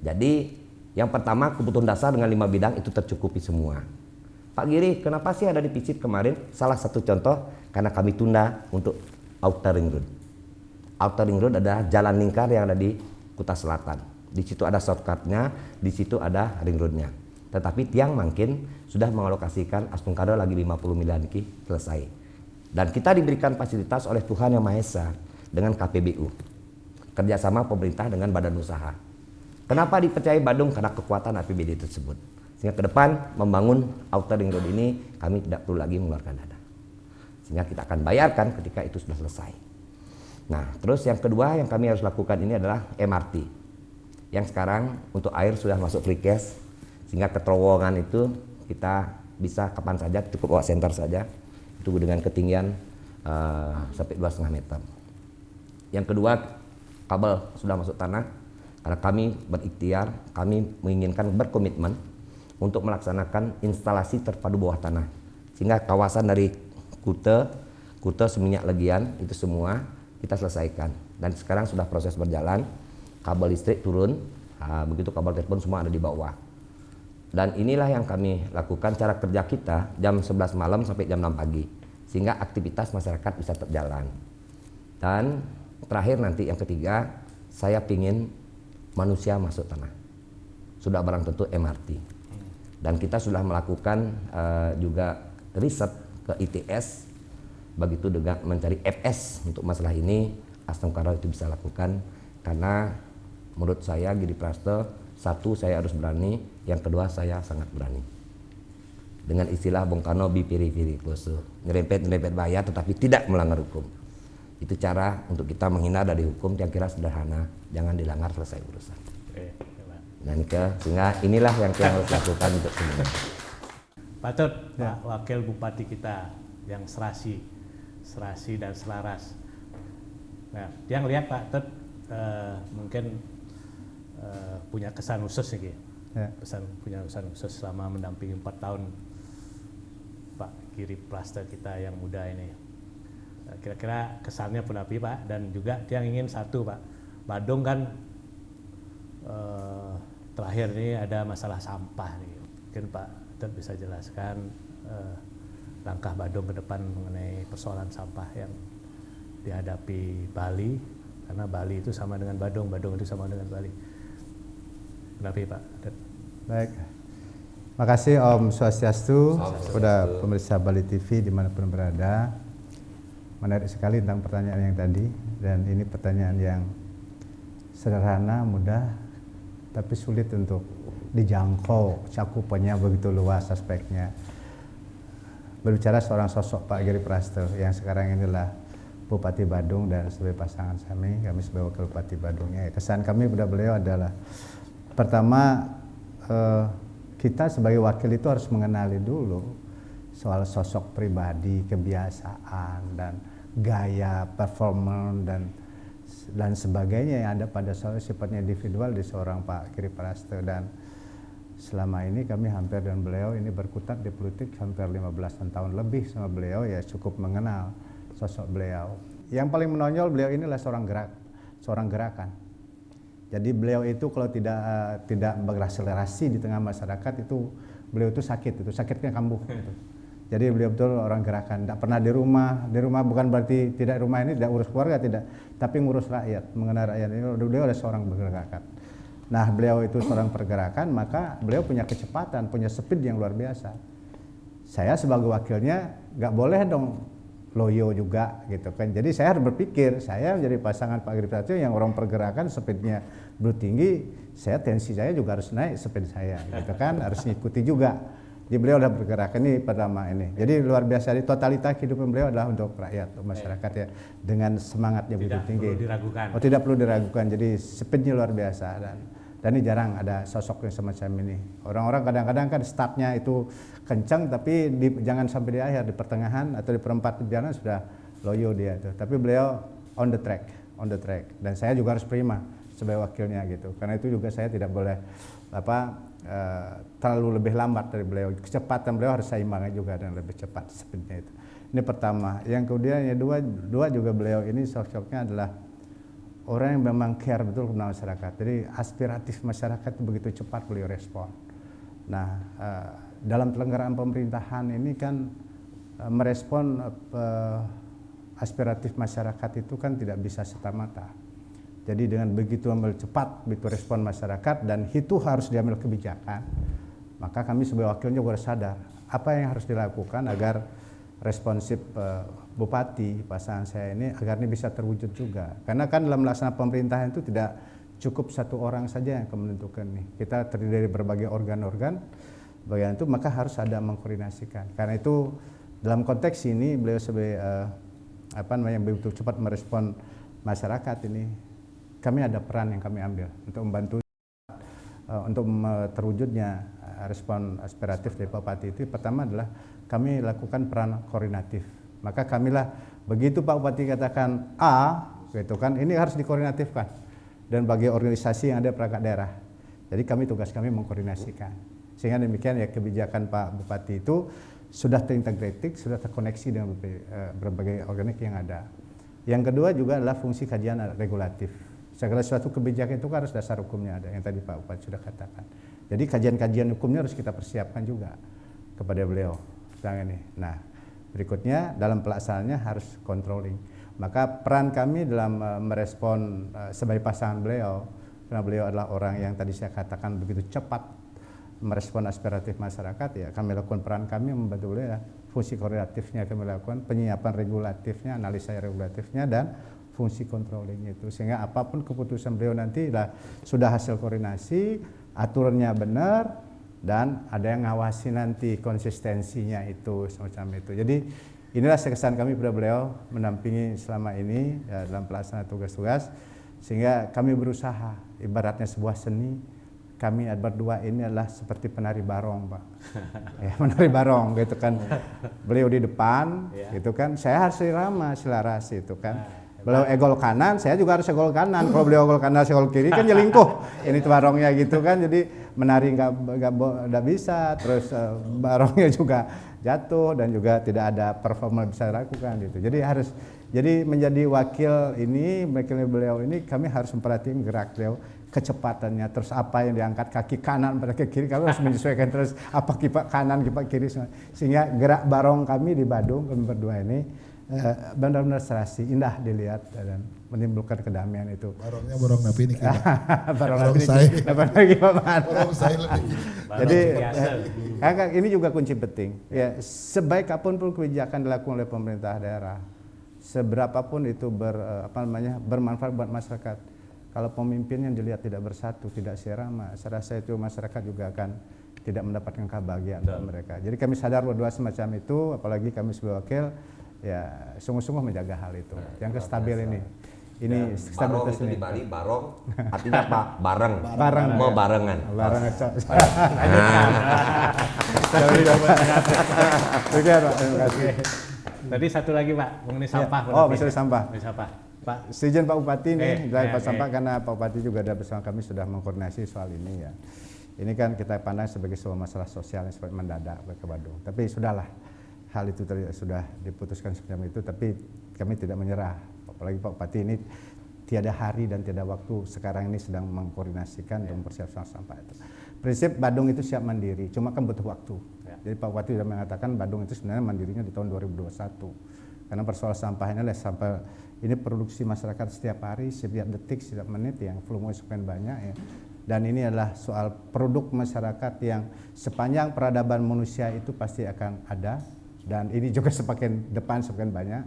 S5: jadi yang pertama kebutuhan dasar dengan 5 bidang itu tercukupi semua. Pak Giri, kenapa sih ada defisit kemarin? Salah satu contoh karena kami tunda untuk Outer Ring Road. Outer Ring Road adalah jalan lingkar yang ada di Kuta Selatan. Di situ ada shortcutnya, di situ ada ring roadnya. Tetapi Tiang Mangkin sudah mengalokasikan Astungkado lagi 50 miliar selesai. Dan kita diberikan fasilitas oleh Tuhan Yang Maha Esa dengan KPBU. Kerjasama pemerintah dengan badan usaha. Kenapa dipercayai Badung? Karena kekuatan APBD tersebut. Sehingga ke depan membangun Outer Ring Road ini kami tidak perlu lagi mengeluarkan dana. Sehingga kita akan bayarkan ketika itu sudah selesai. Nah, terus yang kedua yang kami harus lakukan ini adalah MRT. Yang sekarang untuk air sudah masuk free cash, sehingga keterowongan itu kita bisa kapan saja, cukup bawa senter saja, itu dengan ketinggian sampai 2,5 meter. Yang kedua, kabel sudah masuk tanah, karena kami berikhtiar, kami menginginkan berkomitmen untuk melaksanakan instalasi terpadu bawah tanah, sehingga kawasan dari Kute Seminyak Legian itu semua kita selesaikan, dan sekarang sudah proses berjalan. Kabel listrik turun, begitu kabel telepon semua ada di bawah. Dan inilah yang kami lakukan cara kerja kita jam 11 malam sampai jam 6 pagi. Sehingga aktivitas masyarakat bisa terjalan. Dan terakhir nanti yang ketiga, saya pingin manusia masuk tanah. Sudah barang tentu MRT. Dan kita sudah melakukan juga riset ke ITS, begitu dengan mencari FS untuk masalah ini, Astungkado itu bisa lakukan. Karena menurut saya Giri Prasto, satu saya harus berani, yang kedua saya sangat berani. Dengan istilah Bung Karno bipiri-piri kloso, nyerempet bahaya tetapi tidak melanggar hukum. Itu cara untuk kita menghindar dari hukum yang kira sederhana, jangan dilanggar selesai urusan. Dan sehingga inilah yang kita harus lakukan untuk semua.
S4: Pak Tut, Pak Wakil Bupati kita yang serasi dan selaras. Nah, yang lihat Pak Tut mungkin punya kesan khusus nih, punya kesan khusus selama mendampingi 4 tahun Pak Giri Prasto kita yang muda ini. Kira-kira kesannya pun apa Pak? Dan juga yang ingin satu Pak, Badung kan terakhir ini ada masalah sampah nih. Mungkin Pak Tut bisa jelaskan langkah Badung ke depan mengenai persoalan sampah yang dihadapi Bali, karena Bali itu sama dengan Badung, Badung itu sama dengan Bali. Kenapa Pak?
S6: Baik, makasih Om Swastiastu kepada pemirsa Bali TV dimanapun berada. Menarik sekali tentang pertanyaan yang tadi, dan ini pertanyaan yang sederhana, mudah, tapi sulit untuk dijangkau, cakupannya begitu luas aspeknya. Berbicara seorang sosok Pak Giri Prasto yang sekarang inilah Bupati Badung dan sebagai pasangan kami sebagai wakil Bupati Badungnya. Kesan kami pada beliau adalah pertama, kita sebagai wakil itu harus mengenali dulu soal sosok pribadi, kebiasaan dan gaya performa dan sebagainya yang ada pada sifatnya individual di seorang Pak Giri Prasto. Dan selama ini kami hampir dengan beliau ini berkutat di politik hampir 15 tahun lebih sama beliau, ya cukup mengenal sosok beliau. Yang paling menonjol beliau inilah seorang gerakan. Jadi beliau itu kalau tidak berakselerasi di tengah masyarakat itu beliau itu sakitnya kambuh gitu. Jadi beliau betul orang gerakan, tidak pernah di rumah bukan berarti tidak rumah ini tidak urus keluarga, tidak, tapi ngurus rakyat, mengenai rakyat ini beliau adalah seorang bergerakan. Nah beliau itu seorang pergerakan, maka beliau punya kecepatan, punya speed yang luar biasa. Saya sebagai wakilnya nggak boleh dong loyo juga gitu kan. Jadi saya harus berpikir, saya menjadi pasangan Pak Giri Pratio yang orang pergerakan, speednya begitu tinggi, tensi saya juga harus naik speed saya gitu kan, harus ngikuti juga. Jadi beliau udah bergerak ini pertama ini. Jadi luar biasa, di totalitas kehidupan beliau adalah untuk rakyat, untuk masyarakat ya, dengan semangatnya begitu tinggi.
S4: Tidak perlu diragukan.
S6: Oh tidak perlu diragukan. Jadi speednya luar biasa dan ini jarang ada sosok yang semacam ini. Orang-orang kadang-kadang kan startnya itu kencang, tapi jangan sampai di akhir, di pertengahan atau di perempat jalan sudah loyo dia tuh. Tapi beliau on the track. Dan saya juga harus prima sebagai wakilnya gitu. Karena itu juga saya tidak boleh terlalu lebih lambat dari beliau. Kecepatan beliau harus seimbangnya juga dan lebih cepat speednya itu. Ini pertama. Yang kemudian yang dua juga beliau ini sosoknya adalah orang yang memang care betul kepada masyarakat. Jadi aspiratif masyarakat itu begitu cepat beliau respon. Nah, dalam penyelenggaraan pemerintahan ini kan merespon aspiratif masyarakat itu kan tidak bisa serta-merta. Jadi dengan begitu ambil cepat, begitu respon masyarakat dan itu harus diambil kebijakan, maka kami sebagai wakilnya juga harus sadar apa yang harus dilakukan agar responsif Bupati pasangan saya ini agar ini bisa terwujud juga. Karena kan dalam melaksanakan pemerintahan itu tidak cukup satu orang saja yang akan menentukan nih. Kita terdiri dari berbagai organ-organ, bagian itu maka harus ada mengkoordinasikan. Karena itu dalam konteks ini beliau sebagai begitu cepat merespon masyarakat ini. Kami ada peran yang kami ambil untuk membantu untuk terwujudnya respon aspiratif dari Pak Bupati itu. Pertama adalah kami lakukan peran koordinatif. Maka kamilah begitu Pak Bupati katakan A, gitu kan, ini harus dikoordinatifkan dan bagi organisasi yang ada perangkat daerah. Jadi tugas kami mengkoordinasikan. Sehingga demikian ya kebijakan Pak Bupati itu sudah terintegrated, sudah terkoneksi dengan berbagai organik yang ada. Yang kedua juga adalah fungsi kajian regulatif. Segala suatu kebijakan itu harus dasar hukumnya ada, yang tadi Pak Bupati sudah katakan. Jadi kajian-kajian hukumnya harus kita persiapkan juga kepada beliau. Ini. Nah, berikutnya dalam pelaksanaannya harus controlling. Maka peran kami dalam merespon sebagai pasangan beliau, karena beliau adalah orang yang tadi saya katakan begitu cepat merespon aspiratif masyarakat, ya kami lakukan peran kami membantu beliau ya. Fungsi koordinatifnya kami lakukan, penyiapan regulatifnya, analisa regulatifnya, dan fungsi controlling itu, sehingga apapun keputusan beliau nanti sudah hasil koordinasi, aturannya benar, dan ada yang ngawasi nanti konsistensinya itu semacam itu. Jadi inilah kesan kami pada beliau mendampingi selama ini ya, dalam pelaksanaan tugas-tugas, sehingga kami berusaha ibaratnya sebuah seni. Kami berdua ini adalah seperti penari barong, Pak. Ya, menari barong gitu kan. Beliau di depan gitu kan. Saya harus irama, selaras itu kan. Beliau egol kanan, saya juga harus egol kanan. Kalau beliau egol kanan, saya egol kiri kan jelingkuh. Ini tuh barongnya gitu kan. Jadi menari nggak bisa. Terus barongnya juga jatuh dan juga tidak ada performa bisa dilakukan gitu. Jadi menjadi wakil beliau ini kami harus memperhatikan gerak beliau, kecepatannya, terus apa yang diangkat kaki kanan pada kaki kiri kami harus menyesuaikan, terus apa kipak kanan kipak kiri, sehingga gerak barong kami di Badung kami berdua ini benar-benar serasi, indah dilihat dan menimbulkan kedamaian itu.
S1: Barongnya barong napi ini kita.
S6: Barong saya.
S1: Barong saya lebih.
S6: Jadi ini juga kunci penting. Ya, sebaik apapun kebijakan dilakukan oleh pemerintah daerah, seberapapun itu bermanfaat buat masyarakat, kalau pemimpin yang dilihat tidak bersatu, tidak serama, saya rasa itu masyarakat juga akan tidak mendapatkan kebahagiaan dari mereka. Jadi kami sadar berdua semacam itu, apalagi kami sebagai wakil, ya sungguh-sungguh menjaga hal itu. Yang stabil ini stabilitas
S5: itu
S6: ini.
S5: di Bali barong artinya apa? Bareng.
S6: Bareng.
S5: Mau barengan.
S6: Bareng.
S4: Tadi satu lagi Pak, mengenai sampah.
S6: Masalah sampah. Pak, setuju Pak Bupati nih, Pak sampah karena Pak Bupati juga ada bersama kami sudah mengkoordinasi soal ini ya. Ini kan kita pandang sebagai sebuah masalah sosial yang seperti mendadak ke Badung. Tapi sudahlah, hal itu sudah diputuskan seperti itu, tapi kami tidak menyerah. Apalagi Pak Bupati ini tiada hari dan tiada waktu sekarang ini sedang mengkoordinasikan dan mempersiapkan sampah itu. prinsip Badung itu siap mandiri, cuma kan butuh waktu. Jadi Pak Bupati sudah mengatakan Badung itu sebenarnya mandirinya di tahun 2021. Karena persoalan sampah ini adalah sampah ini produksi masyarakat setiap hari, setiap detik, setiap menit yang volume sekian banyak ya. Dan ini adalah soal produk masyarakat yang sepanjang peradaban manusia itu pasti akan ada. Dan ini juga semakin depan semakin banyak.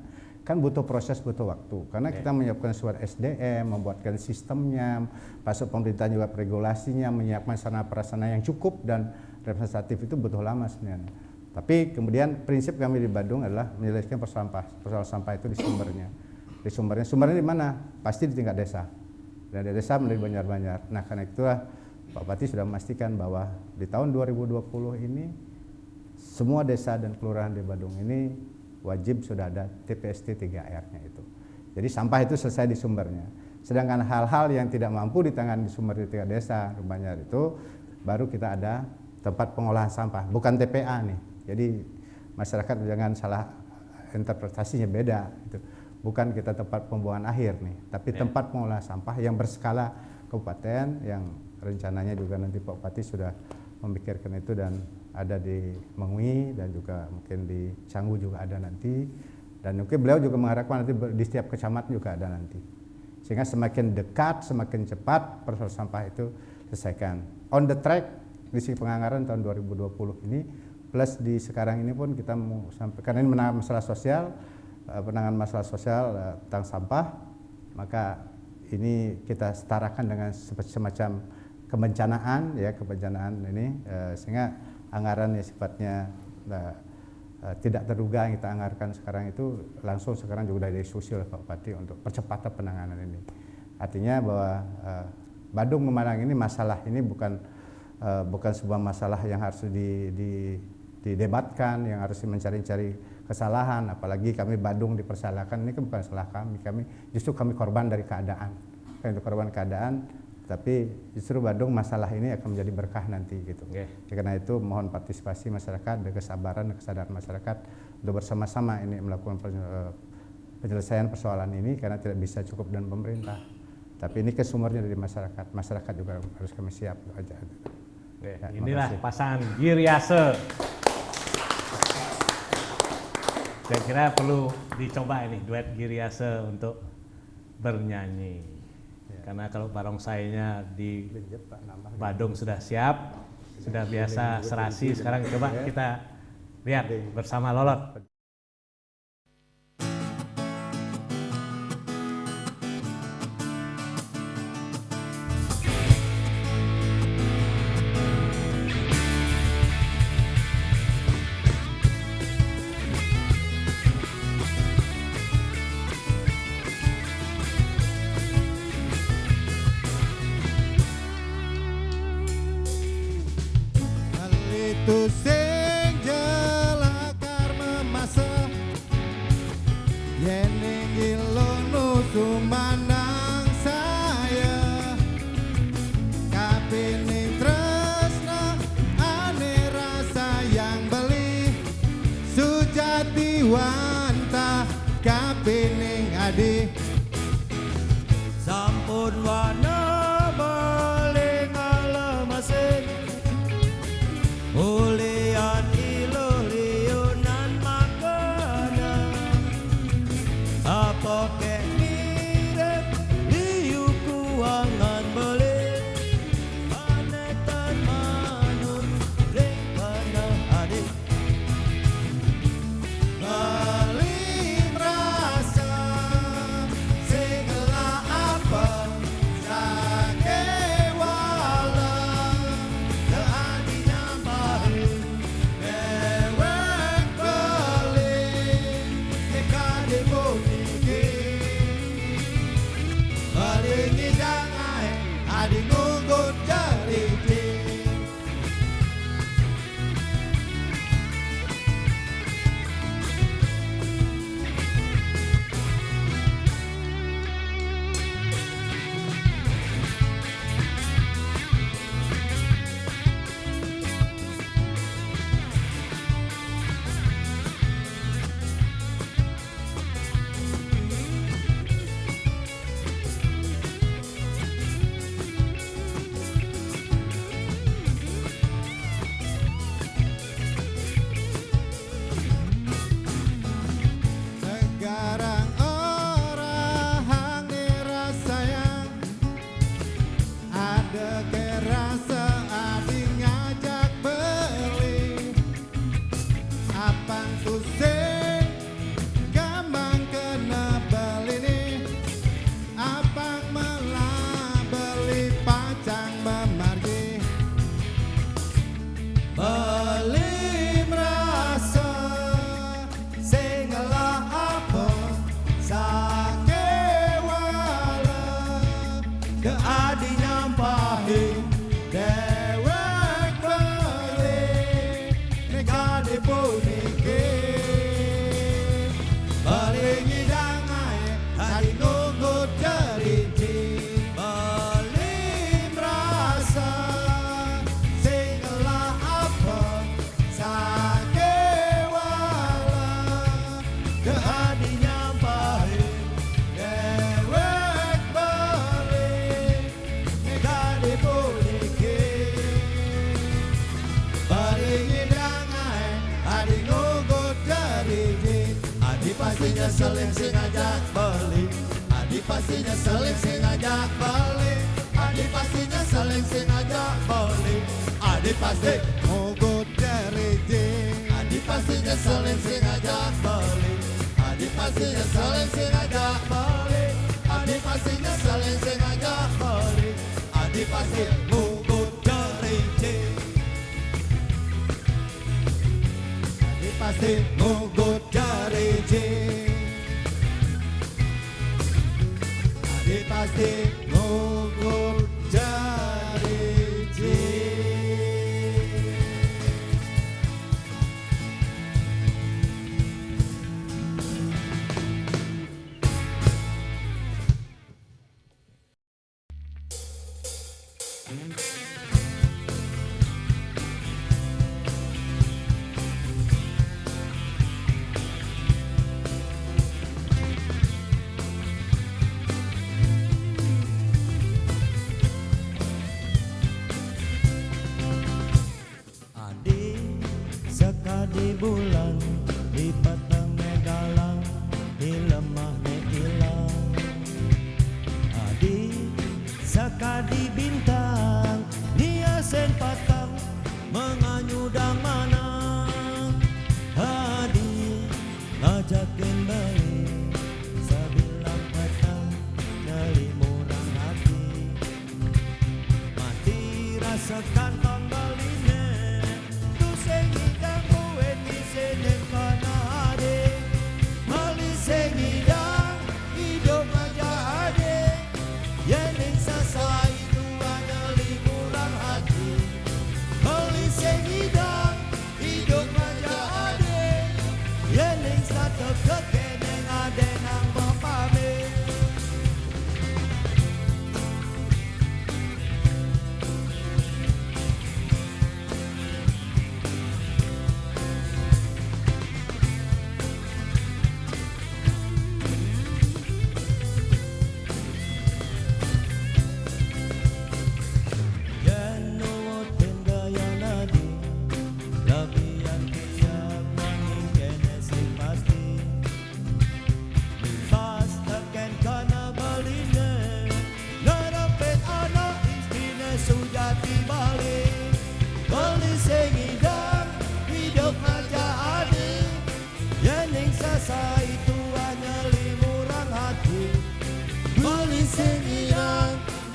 S6: Kan butuh proses, butuh waktu. Karena kita menyiapkan surat SDM, membuatkan sistemnya, masuk pemerintah juga regulasinya, menyiapkan sarana prasarana yang cukup dan representatif itu butuh lama sebenarnya. Tapi kemudian prinsip kami di Badung adalah menyelesaikan persoalan sampah itu di sumbernya. Sumbernya di mana? Pasti di tingkat desa. Dan di desa menjadi Banjar-Banjar. Nah karena itulah Pak Bupati sudah memastikan bahwa di tahun 2020 ini semua desa dan kelurahan di Badung ini wajib sudah ada TPST 3R-nya itu. Jadi sampah itu selesai di sumbernya. Sedangkan hal-hal yang tidak mampu ditangani di sumber di tingkat desa, Banjar itu baru kita ada tempat pengolahan sampah, bukan TPA nih. Jadi masyarakat jangan salah interpretasinya beda. Gitu. Bukan kita tempat pembuangan akhir nih, tapi tempat pengolahan sampah yang berskala kabupaten yang rencananya juga nanti Pak Bupati sudah memikirkan itu dan ada di Mengui dan juga mungkin di Canggu juga ada nanti. Dan mungkin beliau juga mengharapkan nanti di setiap kecamatan juga ada nanti. Sehingga semakin dekat, semakin cepat persoalan sampah itu selesaikan. On the track di sisi penganggaran tahun 2020 ini plus di sekarang ini pun kita mau sampai karena ini menangani masalah sosial, penanganan masalah sosial tentang sampah, maka ini kita setarakan dengan semacam kebencanaan ya, kebencanaan ini sehingga anggaran yang sifatnya tidak terduga yang kita anggarkan sekarang itu langsung sekarang juga dari diskusi oleh Pak Bupati untuk percepatan penanganan ini. Artinya bahwa Badung memandang ini masalah ini bukan sebuah masalah yang harus didebatkan, yang harus mencari-cari kesalahan, apalagi kami Badung dipersalahkan, ini kan bukan salah kami justru kami korban dari keadaan, korban keadaan, tapi justru Badung masalah ini akan menjadi berkah nanti gitu. Karena itu mohon partisipasi masyarakat dan kesabaran dan kesadaran masyarakat untuk bersama-sama ini melakukan penyelesaian persoalan ini karena tidak bisa cukup dengan pemerintah. Tapi ini sumbernya dari masyarakat juga harus kami siap aja.
S4: Ya, inilah pasangan Giriase. Saya kira perlu dicoba ini duet Giriase untuk bernyanyi. Karena kalau barongsainya di Badung sudah siap, sudah biasa serasi, sekarang coba kita lihat bersama Lolot.
S7: Itu sing jelakar memasak yening ilonu sumanang saya kapining tresna ane rasa yang beli sujati wanta kapining adi sampun wana bali ngalamasih ulian ilo liunan makanan apa kek mirip liu kuangan beli panetan manut ring kana adik bali merasa segala apa pastinya seling sing ngajak balik. Adi pastinya seling sing ngajak balik. Adi pastinya seling sing ngajak balik. Adi pasti mogot dari jeng. Adi pastinya seling sing ngajak balik. Adi pastinya seling sing ngajak balik. Adi pastinya seling sing ngajak balik. Adi pasti mogot dari jeng. Adi pasti mogot dari jeng. Adi pasti mogot dari jeng. Sekali bulan di petengah dalang di lemahnya hilang. Adi sekali bintang di asen patang menganyudang manang. Adi ngajakin balik sebilang petang dari murang hati. Mati rasakan pembaline tu sengi kamu eni senen kana ade. Mali sengi dang hidup aja ade. Yening sasa itu ada liburan hati. Mali sengi dang hidup aja ade. Yening satu kekeneng ade nang bapame.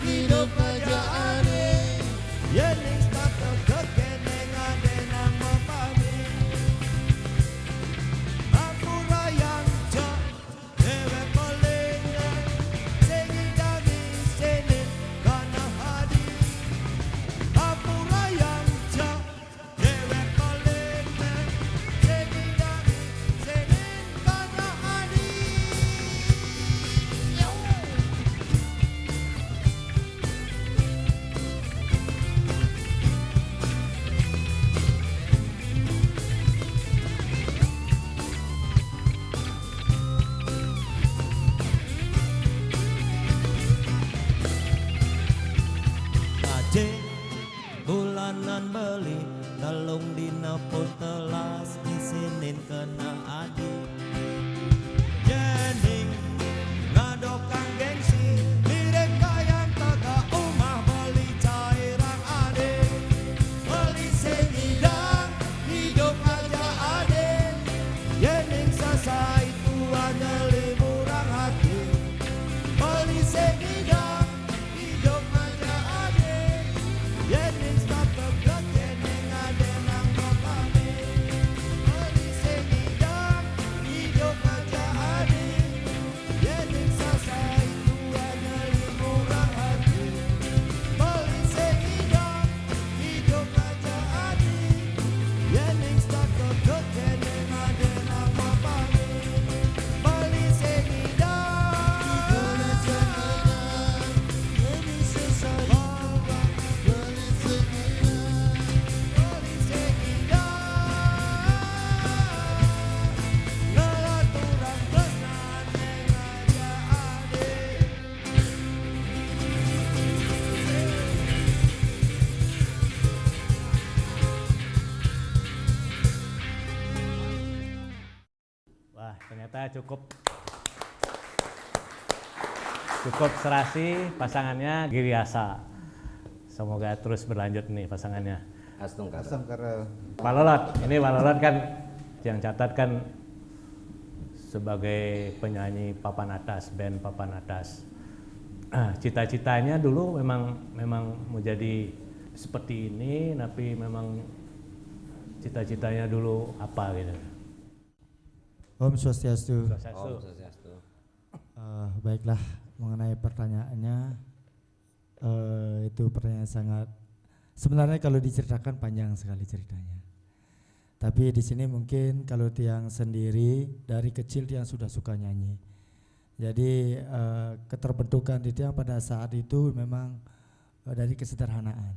S7: Hidup aja aneh. Yening kata kekeneng ade nang mapane. Aku rayang cak dewe pelenya. Sengi dami senen kana hadi. Aku rayang cak dewe pelenya. Sengi dami senen kana hadi. Bulanan beli telung dina pun telas di Senin kena adi. Jening ngadokang gengsi mirip kayang taga umah beli cairan ade. Beli senidang hidup aja ade. Jening sasa itu hanya liburan hati. Beli senidang hidup aja ade. Yening stop kekeneng ade nang bapame. Beli senidang
S4: rasa cukup serasi pasangannya Giri Asa. Semoga terus berlanjut nih pasangannya.
S6: Astungkara.
S4: Pak Lolot, ini Pak Lolot kan yang catat kan sebagai penyanyi papan atas, band papan atas. Cita-citanya dulu memang mau jadi seperti ini, tapi memang cita-citanya dulu apa gitu.
S8: Om Swastiastu.
S4: Swastiastu.
S8: Baiklah, mengenai pertanyaannya, itu pertanyaan sangat, sebenarnya kalau diceritakan panjang sekali ceritanya. Tapi di sini mungkin kalau Tiang sendiri dari kecil Tiang sudah suka nyanyi. Jadi keterbentukan di Tiang pada saat itu memang dari kesederhanaan.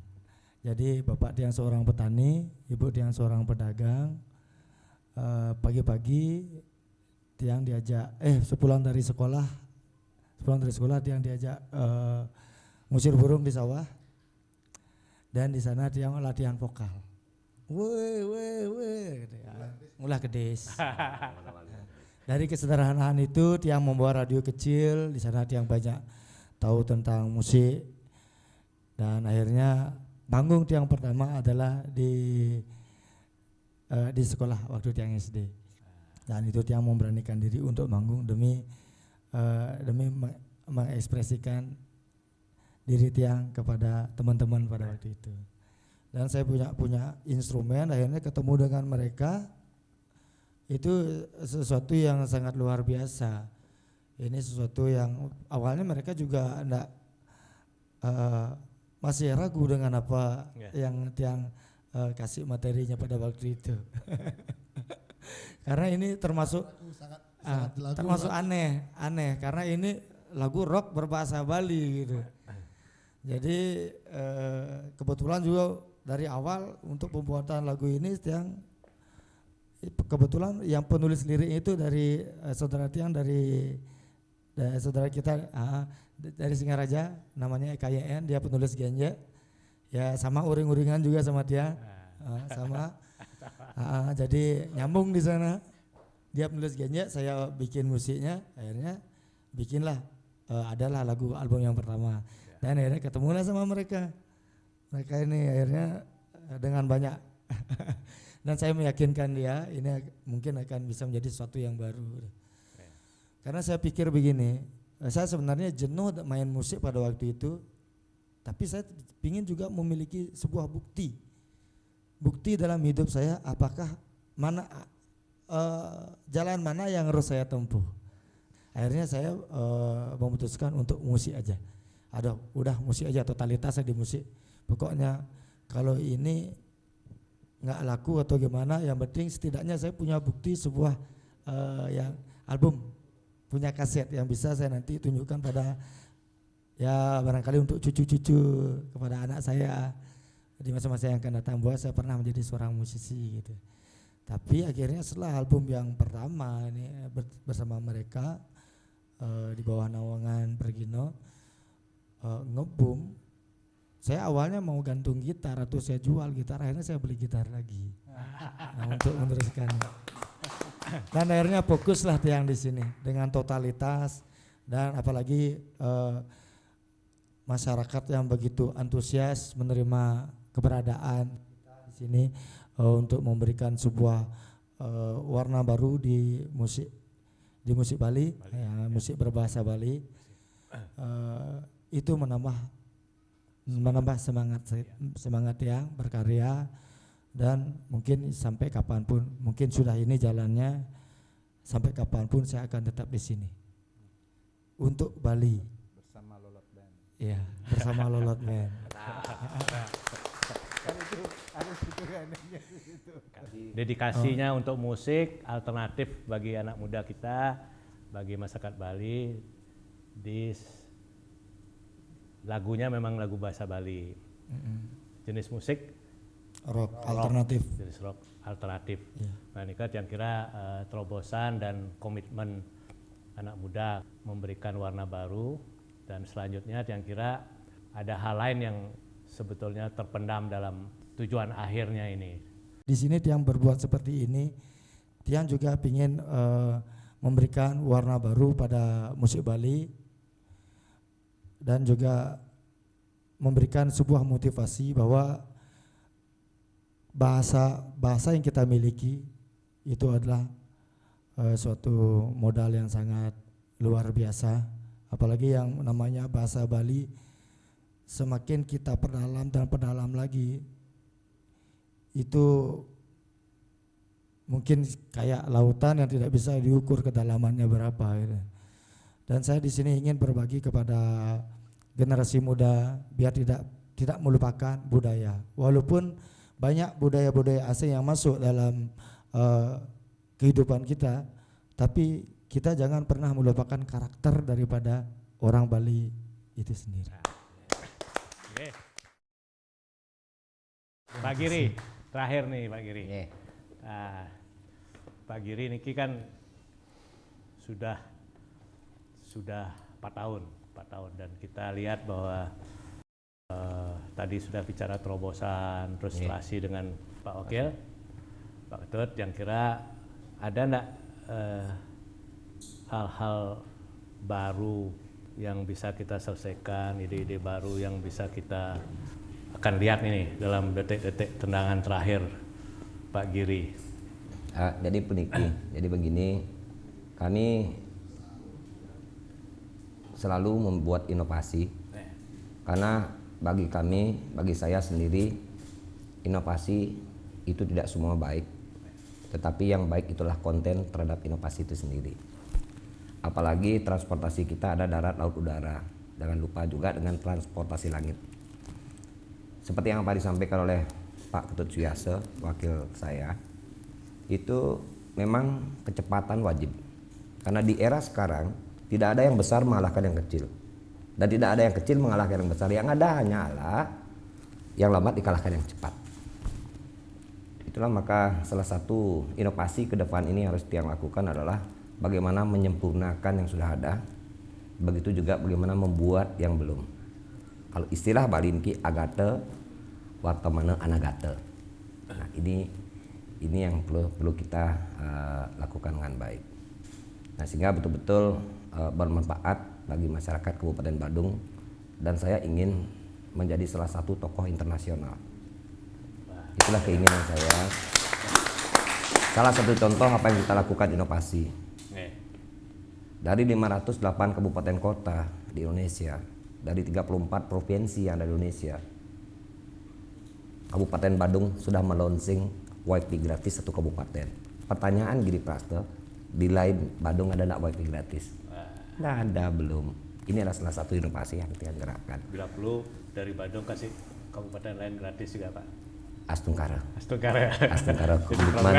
S8: Jadi bapak Tiang seorang petani, ibu Tiang seorang pedagang. Pagi-pagi Tiang diajak, sepulang dari sekolah Tiang diajak ngusir burung di sawah. Dan di sana Tiang latihan vokal. Weh, mulai kedes. Dari kesederhanaan itu Tiang membawa radio kecil, di sana Tiang banyak tahu tentang musik. Dan akhirnya panggung Tiang pertama adalah di sekolah waktu Tiang SD. Dan itu Tiang memberanikan diri untuk manggung demi mengekspresikan diri Tiang kepada teman-teman pada waktu itu. Dan saya punya instrumen, akhirnya ketemu dengan mereka, itu sesuatu yang sangat luar biasa. Ini sesuatu yang awalnya mereka juga masih ragu dengan apa yang Tiang kasih materinya pada waktu itu. Karena ini termasuk aneh karena ini lagu rock berbahasa Bali gitu. Jadi kebetulan juga dari awal untuk pembuatan lagu ini Tiang kebetulan yang penulis lirik itu dari saudara Tiang dari saudara kita dari Singaraja, namanya EKYN, dia penulis genje. Ya sama uring-uringan juga sama Tiang. Sama. Jadi nyambung di sana. Dia penulis genje, saya bikin musiknya, akhirnya bikinlah adalah lagu album yang pertama. Dan akhirnya ketemulah sama mereka ini akhirnya dengan banyak dan saya meyakinkan dia ini mungkin akan bisa menjadi sesuatu yang baru. Karena saya pikir begini, saya sebenarnya jenuh main musik pada waktu itu, tapi saya ingin juga memiliki sebuah bukti dalam hidup saya, apakah jalan mana yang harus saya tempuh. Akhirnya saya memutuskan untuk musik aja. Udah musik aja, totalitas di musik. Pokoknya kalau ini nggak laku atau gimana, yang penting setidaknya saya punya bukti sebuah yang album, punya kaset yang bisa saya nanti tunjukkan pada ya barangkali untuk cucu-cucu kepada anak saya di masa-masa yang akan datang, bahwa saya pernah menjadi seorang musisi gitu. Tapi akhirnya setelah album yang pertama ini bersama mereka di bawah naungan Pergino ngebum. Saya awalnya mau gantung gitar atau saya jual gitar, akhirnya saya beli gitar lagi untuk meneruskan. Dan akhirnya fokuslah Tiang di sini dengan totalitas, dan apalagi masyarakat yang begitu antusias menerima keberadaan di sini untuk memberikan sebuah warna baru di musik Bali. Ya, musik berbahasa Bali. Itu menambah semangat Tiang berkarya, dan mungkin sampai kapanpun, mungkin sudah ini jalannya, sampai kapanpun saya akan tetap di sini untuk Bali
S6: Bersama Lolot Band.
S8: Iya, bersama Lolot Band.
S4: Dedikasinya untuk musik alternatif bagi anak muda kita, bagi masyarakat Bali. Lagunya memang lagu bahasa Bali. Jenis musik
S8: rock alternatif.
S4: Jenis rock alternatif. Nah, ini kan yang kira terobosan dan komitmen anak muda memberikan warna baru, dan selanjutnya yang kira ada hal lain yang sebetulnya terpendam dalam tujuan akhirnya ini.
S8: Di sini Tiang berbuat seperti ini, Tiang juga ingin memberikan warna baru pada musik Bali dan juga memberikan sebuah motivasi bahwa bahasa yang kita miliki itu adalah suatu modal yang sangat luar biasa, apalagi yang namanya bahasa Bali semakin kita perdalam dan perdalam lagi itu mungkin kayak lautan yang tidak bisa diukur kedalamannya berapa gitu. Dan saya di sini ingin berbagi kepada generasi muda biar tidak melupakan budaya, walaupun banyak budaya-budaya asing yang masuk dalam kehidupan kita, tapi kita jangan pernah melupakan karakter daripada orang Bali itu sendiri.
S4: Oke. Pak Giri, terakhir nih Pak Giri. Pak Giri niki kan sudah 4 tahun dan kita lihat bahwa tadi sudah bicara terobosan, terus relasi dengan Pak Wakil, Pak Ketut, yang kira ada enggak hal-hal baru yang bisa kita selesaikan, ide-ide baru yang bisa kita akan lihat ini dalam detik-detik tendangan terakhir Pak Giri.
S5: Jadi peniki, jadi begini, kami selalu membuat inovasi karena bagi saya sendiri inovasi itu tidak semua baik, tetapi yang baik itulah konten terhadap inovasi itu sendiri. Apalagi transportasi kita ada darat, laut, udara. Jangan lupa juga dengan transportasi langit. Seperti yang tadi disampaikan oleh Pak Ketut Suyase, wakil saya, itu memang kecepatan wajib. Karena di era sekarang tidak ada yang besar mengalahkan yang kecil, dan tidak ada yang kecil mengalahkan yang besar. Yang ada hanyalah yang lambat dikalahkan yang cepat. Itulah maka salah satu inovasi ke depan ini harus Tiang lakukan adalah bagaimana menyempurnakan yang sudah ada, begitu juga bagaimana membuat yang belum. Kalau istilah Balinki agate, wartamana anagate. Nah, ini yang perlu kita lakukan dengan baik. Nah, sehingga betul-betul bermanfaat bagi masyarakat Kabupaten Badung, dan saya ingin menjadi salah satu tokoh internasional. Itulah keinginan saya. Salah satu contoh apa yang kita lakukan inovasi. Dari 508 kabupaten kota di Indonesia, dari 34 provinsi yang ada di Indonesia, Kabupaten Badung sudah melonsing WiFi gratis satu kabupaten. Pertanyaan Giri Praste, di lain Badung ada nggak WiFi gratis? Nggak ada, belum. Ini adalah salah satu inovasi yang kita gerakkan.
S4: Bila perlu dari Badung kasih kabupaten lain gratis juga Pak.
S5: Astungkara
S4: komitmen.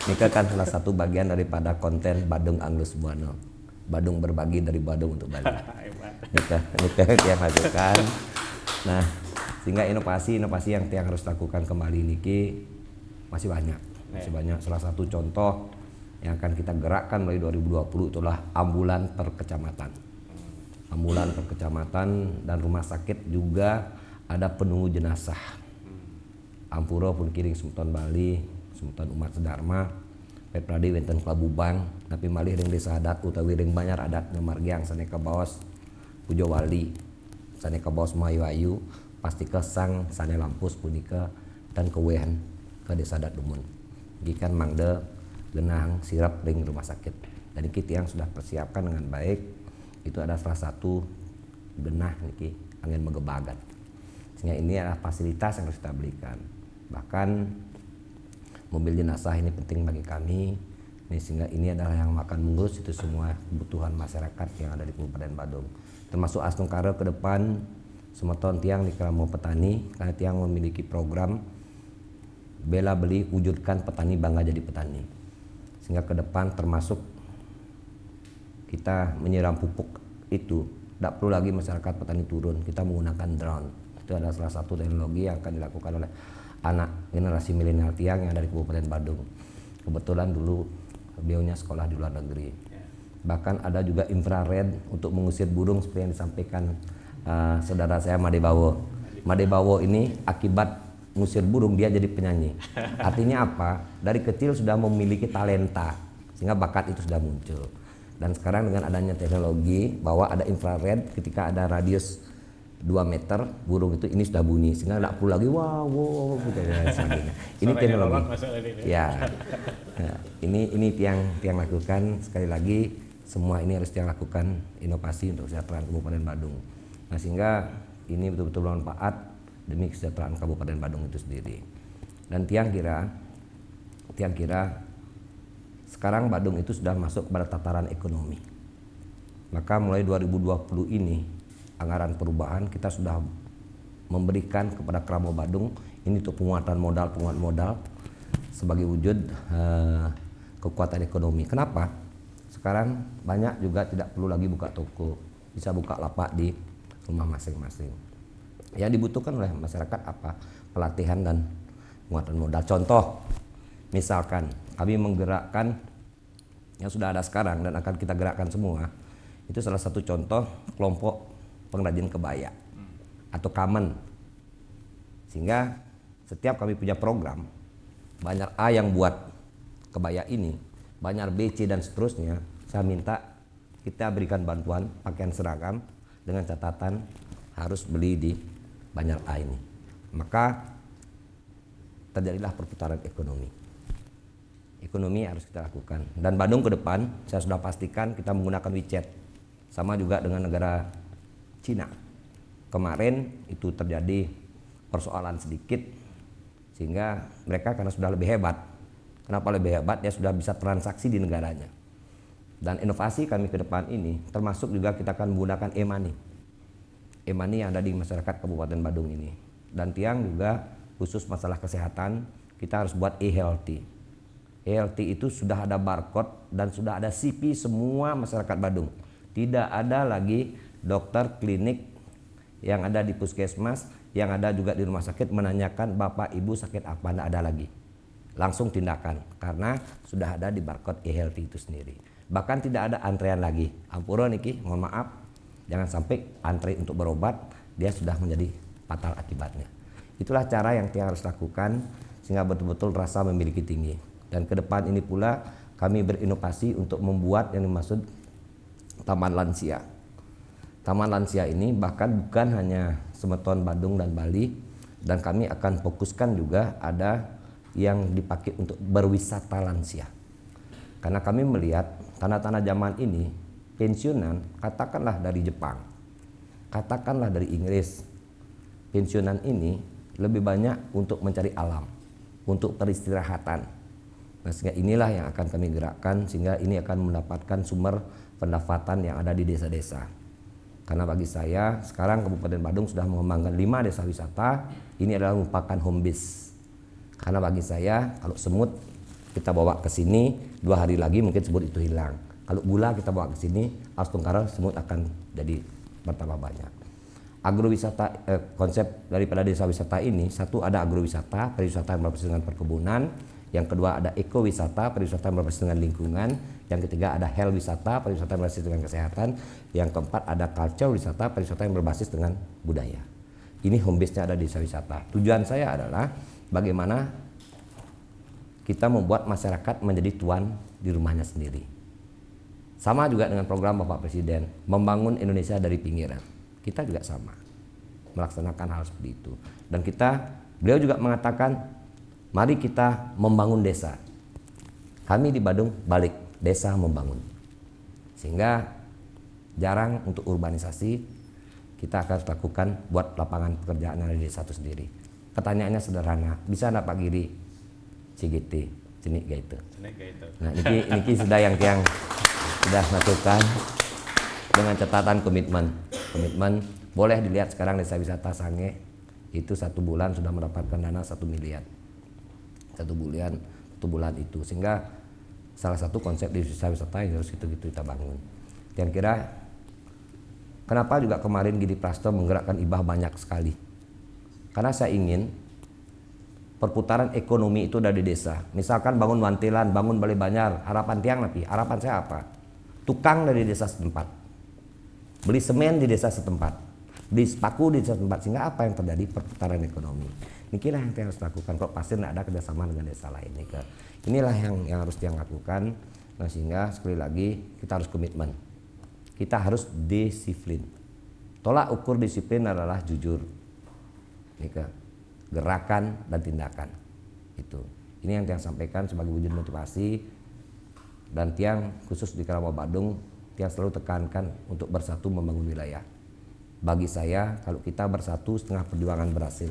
S5: Ini kan salah satu bagian daripada konten Badung Anglus Buana. Badung berbagi dari Badung untuk Bali. Ini yang lakukan. Nah, sehingga inovasi yang Tiang harus lakukan kembali niki masih banyak. Salah satu contoh yang akan kita gerakkan mulai 2020 itulah ambulan per kecamatan. Ambulan per kecamatan dan rumah sakit juga ada penunggu jenazah. Ampura pun kiring Sultan Bali, Sultan Umat Sedharma, Petradi wenten Klabubang, tapi malih ring desa adat utawi ring banyar adat Margiang saneka baos Pujo Wali, saneka baos Mayu-ayu, pasti kesang sane Lampus punika dan kewehen ke desa adat Dumun. Gikan mangde genang sirap ring rumah sakit. Dan kita yang sudah persiapkan dengan baik, itu ada salah satu genah niki angin megebagan. Sehingga ini adalah fasilitas yang harus kita berikan. Bahkan mobil jenazah ini penting bagi kami. Sehingga ini adalah yang akan mengurus itu semua kebutuhan masyarakat yang ada di Kabupaten Badung. Termasuk Astungkara ke depan, semua tahun Tiang di Keramo Petani, karena Tiang memiliki program bela beli wujudkan petani bangga jadi petani. Sehingga ke depan termasuk kita menyiram pupuk itu, tidak perlu lagi masyarakat petani turun, kita menggunakan drone. Itu adalah salah satu teknologi yang akan dilakukan oleh anak generasi milenial Tiang yang dari Kabupaten Badung. Kebetulan dulu beliaunya sekolah di luar negeri. Bahkan ada juga infrared untuk mengusir burung seperti yang disampaikan saudara saya Madebawo. Madebawo ini akibat ngusir burung, dia jadi penyanyi. Artinya apa? Dari kecil sudah memiliki talenta, sehingga bakat itu sudah muncul. Dan sekarang dengan adanya teknologi bahwa ada infrared, ketika ada radius 2 meter burung itu ini sudah bunyi, sehingga tidak perlu lagi wow gitu dan sebagainya. Ini teknologi. Ya. Nah, ini tiang lakukan. Sekali lagi semua ini harus tiang lakukan inovasi untuk kesejahteraan Kabupaten Badung. Nah, sehingga ini betul-betul bermanfaat demi kesejahteraan Kabupaten Badung itu sendiri. Dan tiang kira sekarang Badung itu sudah masuk pada tataran ekonomi. Maka mulai 2020 ini anggaran perubahan kita sudah memberikan kepada Kramo Badung ini untuk penguatan modal sebagai wujud kekuatan ekonomi. Kenapa? Sekarang banyak juga tidak perlu lagi buka toko, bisa buka lapak di rumah masing-masing. Yang dibutuhkan oleh masyarakat apa? Pelatihan dan penguatan modal. Contoh, misalkan kami menggerakkan yang sudah ada sekarang dan akan kita gerakkan semua. Itu salah satu contoh kelompok pengrajin kebaya atau kamen, sehingga setiap kami punya program, banyak A yang buat kebaya ini, banyak B, C dan seterusnya, saya minta kita berikan bantuan pakaian seragam dengan catatan harus beli di banyak A ini. Maka terjadilah perputaran ekonomi harus kita lakukan. Dan Badung ke depan saya sudah pastikan kita menggunakan WeChat, sama juga dengan negara Cina. Kemarin itu terjadi persoalan sedikit, sehingga mereka karena sudah lebih hebat. Kenapa lebih hebat? Dia sudah bisa transaksi di negaranya. Dan inovasi kami ke depan ini termasuk juga kita akan menggunakan e-money yang ada di masyarakat Kabupaten Badung ini. Dan tiang juga khusus masalah kesehatan kita harus buat e-healthy. E-healthy itu sudah ada barcode dan sudah ada CP semua masyarakat Badung. Tidak ada lagi dokter klinik yang ada di puskesmas, yang ada juga di rumah sakit menanyakan bapak ibu sakit apa, tidak ada lagi. Langsung tindakan karena sudah ada di barcode e-healthy itu sendiri. Bahkan tidak ada antrean lagi. Ampura niki, mohon maaf, jangan sampai antri untuk berobat, dia sudah menjadi fatal akibatnya. Itulah cara yang tiang harus lakukan sehingga betul-betul rasa memiliki tinggi. Dan ke depan ini pula kami berinovasi untuk membuat yang dimaksud taman lansia. Taman lansia ini bahkan bukan hanya Semeton, Badung dan Bali, dan kami akan fokuskan juga ada yang dipakai untuk berwisata lansia. Karena kami melihat tanah-tanah zaman ini pensiunan, katakanlah dari Jepang, katakanlah dari Inggris, pensiunan ini lebih banyak untuk mencari alam, untuk peristirahatan. Nah, sehingga inilah yang akan kami gerakkan, sehingga ini akan mendapatkan sumber pendapatan yang ada di desa-desa. Karena bagi saya sekarang Kabupaten Badung sudah mengembangkan 5 desa wisata. Ini adalah merupakan home base. Karena bagi saya kalau semut kita bawa ke sini 2 hari lagi mungkin semut itu hilang. Kalau gula kita bawa ke sini, Alas Tungkara semut akan jadi bertambah banyak. Agrowisata, konsep daripada desa wisata ini, satu ada agrowisata, pariwisata yang berbasis dengan perkebunan. Yang kedua ada ekowisata, pariwisata yang berbasis dengan lingkungan. Yang ketiga ada health wisata, pariwisata yang berbasis dengan kesehatan. Yang keempat ada culture wisata, pariwisata yang berbasis dengan budaya. Ini home base-nya ada di desa wisata. Tujuan saya adalah bagaimana kita membuat masyarakat menjadi tuan di rumahnya sendiri. Sama juga dengan program Bapak Presiden, membangun Indonesia dari pinggiran. Kita juga sama, melaksanakan hal seperti itu. Dan beliau juga mengatakan, mari kita membangun desa. Kami di Badung balik, desa membangun. Sehingga jarang untuk urbanisasi, kita akan lakukan buat lapangan pekerjaan yang ada di desa itu sendiri. Pertanyaannya sederhana, bisa enggak Pak Giri? CGT, Cenik Gaito. Nah, ini sudah yang sudah lakukan dengan catatan komitmen. Boleh dilihat sekarang desa wisata Sange itu 1 bulan sudah mendapatkan dana 1 miliar. 1 bulan itu, sehingga salah satu konsep di desa wisata yang harus kita bangun. Yang kira kenapa juga kemarin Gidi Prasto menggerakkan IBAH banyak sekali, karena saya ingin perputaran ekonomi itu dari desa. Misalkan bangun Wantilan, bangun Balai Banjar, harapan tiang napi, harapan saya apa? Tukang dari desa setempat, beli semen di desa setempat, beli paku di desa setempat, sehingga apa yang terjadi? Perputaran ekonomi. Inilah yang kita harus lakukan. Kalau pasir tidak ada kerjasama dengan desa lain. Inilah yang harus dia lakukan. Nah, sehingga sekali lagi kita harus komitmen. Kita harus disiplin. Tolak ukur disiplin adalah jujur. Gerakan dan tindakan. Ini yang Tiang sampaikan sebagai wujud motivasi, dan Tiang khusus di Karama Badung, Tiang selalu tekankan untuk bersatu membangun wilayah. Bagi saya, kalau kita bersatu setengah perjuangan berhasil.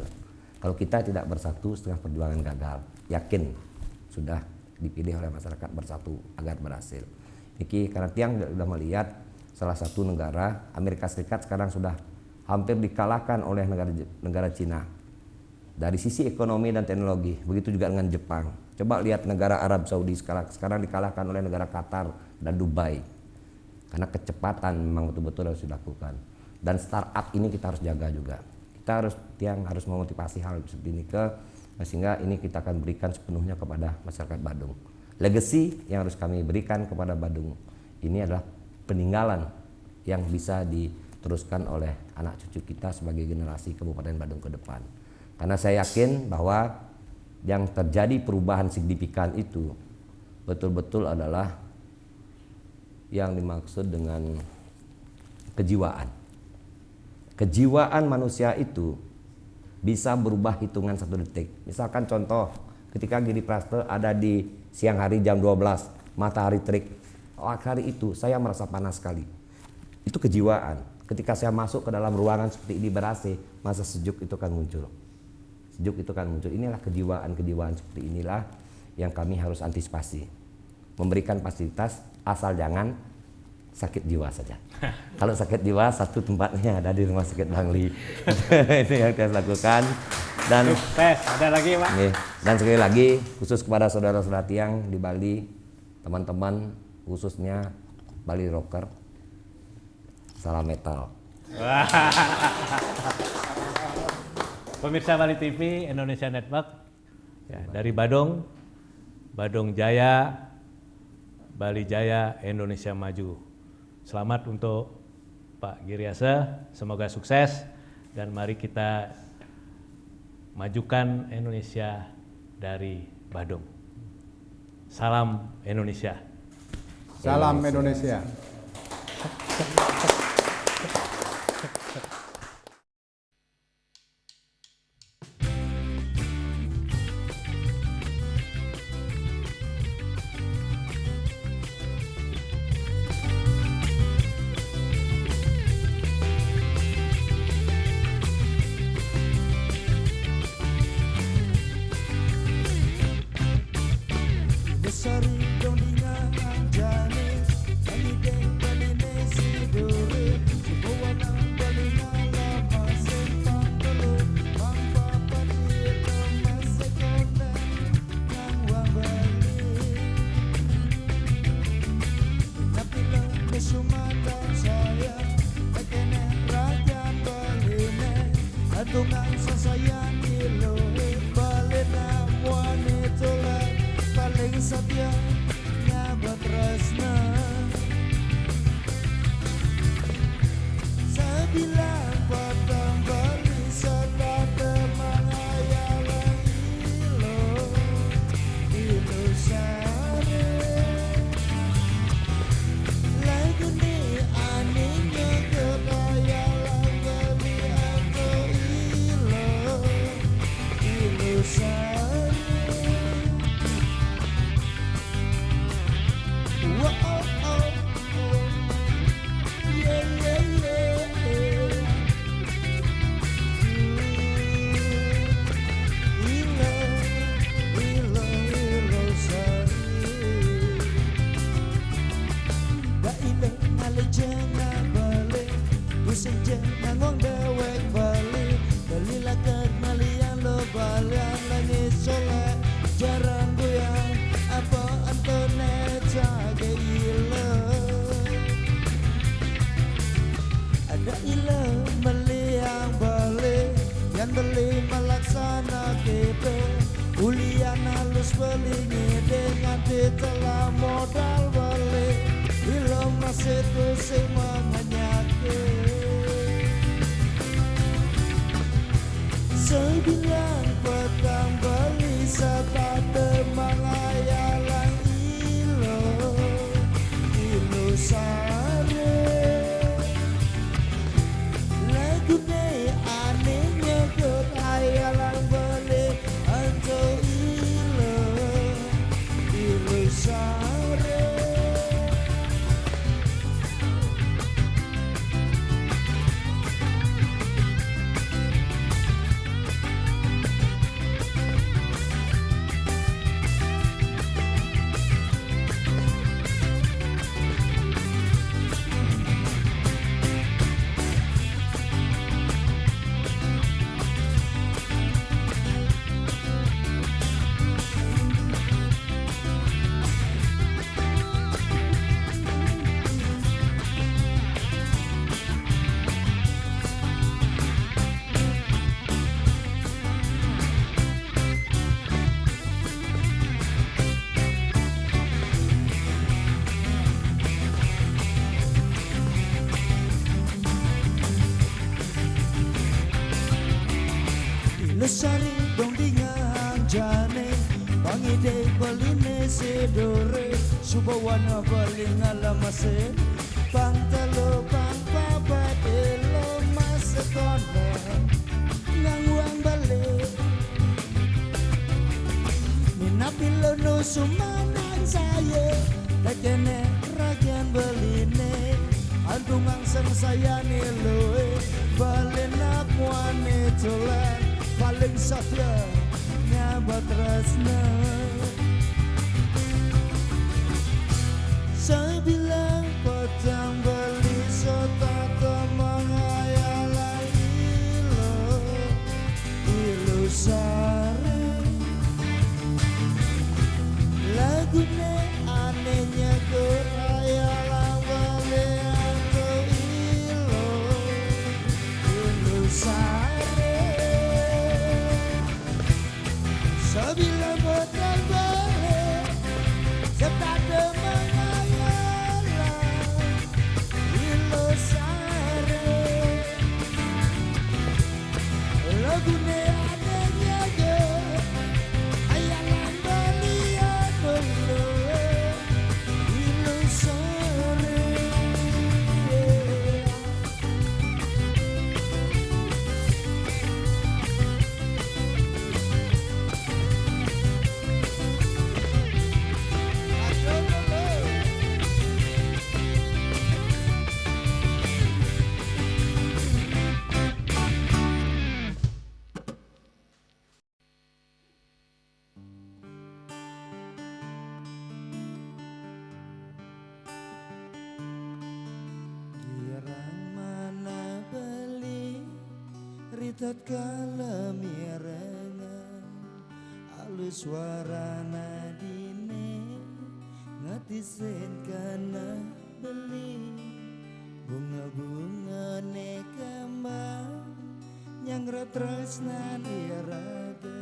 S5: Kalau kita tidak bersatu setengah perjuangan gagal. Yakin sudah dipilih oleh masyarakat bersatu agar berhasil. Karena Tiang sudah melihat salah satu negara, Amerika Serikat sekarang sudah hampir dikalahkan oleh negara Cina. Dari sisi ekonomi dan teknologi, begitu juga dengan Jepang. Coba lihat negara Arab Saudi sekarang dikalahkan oleh negara Qatar dan Dubai. Karena kecepatan memang betul-betul harus dilakukan. Dan startup ini kita harus jaga juga. Tiang harus memotivasi hal seperti ini sehingga ini kita akan berikan sepenuhnya kepada masyarakat Badung. Legacy yang harus kami berikan kepada Badung ini adalah peninggalan yang bisa diteruskan oleh anak cucu kita sebagai generasi Kabupaten Badung ke depan. Karena saya yakin bahwa yang terjadi perubahan signifikan itu betul-betul adalah yang dimaksud dengan kejiwaan. Kejiwaan manusia itu bisa berubah hitungan 1 detik. Misalkan contoh, ketika Giri Praste ada di siang hari jam 12, matahari terik. Hari itu saya merasa panas sekali. Itu kejiwaan. Ketika saya masuk ke dalam ruangan seperti ini ber-AC, masa sejuk itu akan muncul. Inilah kejiwaan seperti inilah yang kami harus antisipasi. Memberikan fasilitas asal jangan sakit jiwa saja. Kalau sakit jiwa satu tempatnya ada di Rumah Sakit Bangli. Itu yang kita lakukan. Dan
S4: ada lagi, Pak.
S5: Dan sekali lagi khusus kepada saudara-saudara Tiang di Bali, teman-teman khususnya Bali Rocker, salam metal.
S4: Pemirsa Bali TV, Indonesia Network, ya, dari Badung, Badung Jaya, Bali Jaya, Indonesia Maju. Selamat untuk Pak Giriasa, semoga sukses dan mari kita majukan Indonesia dari Badung. Salam Indonesia.
S6: Salam Indonesia.
S7: Saya bilang lesari dong dingang jane pangide beline sedore subawana baling alamase pangtelo pang papadelo masekone ngangwang balik minapilo no sumanan saya tekene ragian beline antungang sang saya niloe balenak muane colan paling satya nyabat rasna saya bilang petang beli sotata mengayala ilu sare lagune anehnya kerayalan beli atau ilu sare sabila petang beli setata mengayala ilu sare lagune anehnya ke ayalan balian belu ilu sare Girang mana beli ritat kala mirengan alus warana dine ngatisen kana beli bunga-bunga ne kembang yang retresna diraga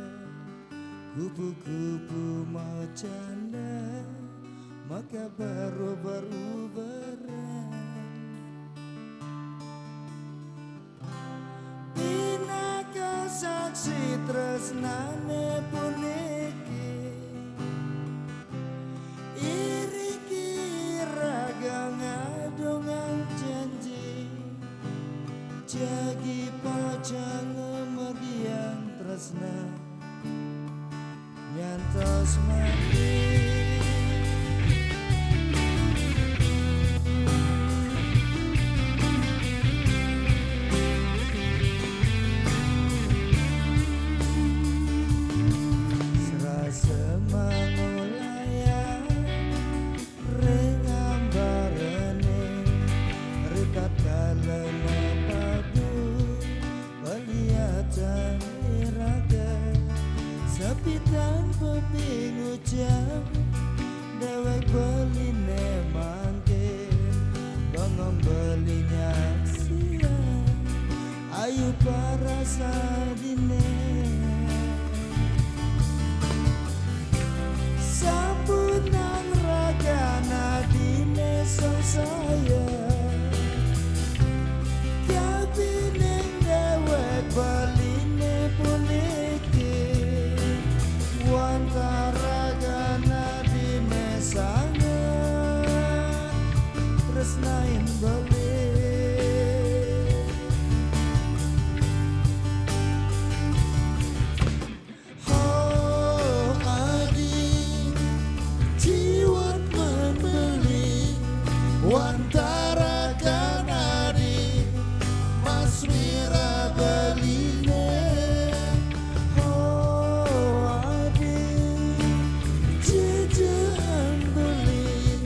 S7: kupu-kupu mau canda maka baru-baru berang Pinaka saksi tresnane puniki iriki raga ngadongang janji jagi pacang mergian tresna nyantos mati semangolaya rengambarane rikat kalena padu baliatan iraga sepitan peping ucap dewek beline mangke bangong belinya siang ayu parasa dine sampunan ragana dine saya kabining dewek baline puniki wantara ragana dine sangat tresnain balik oh adi jiwat membeli wantara kanari mas mira beline oh adi jejaan beli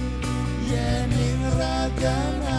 S7: yening ragana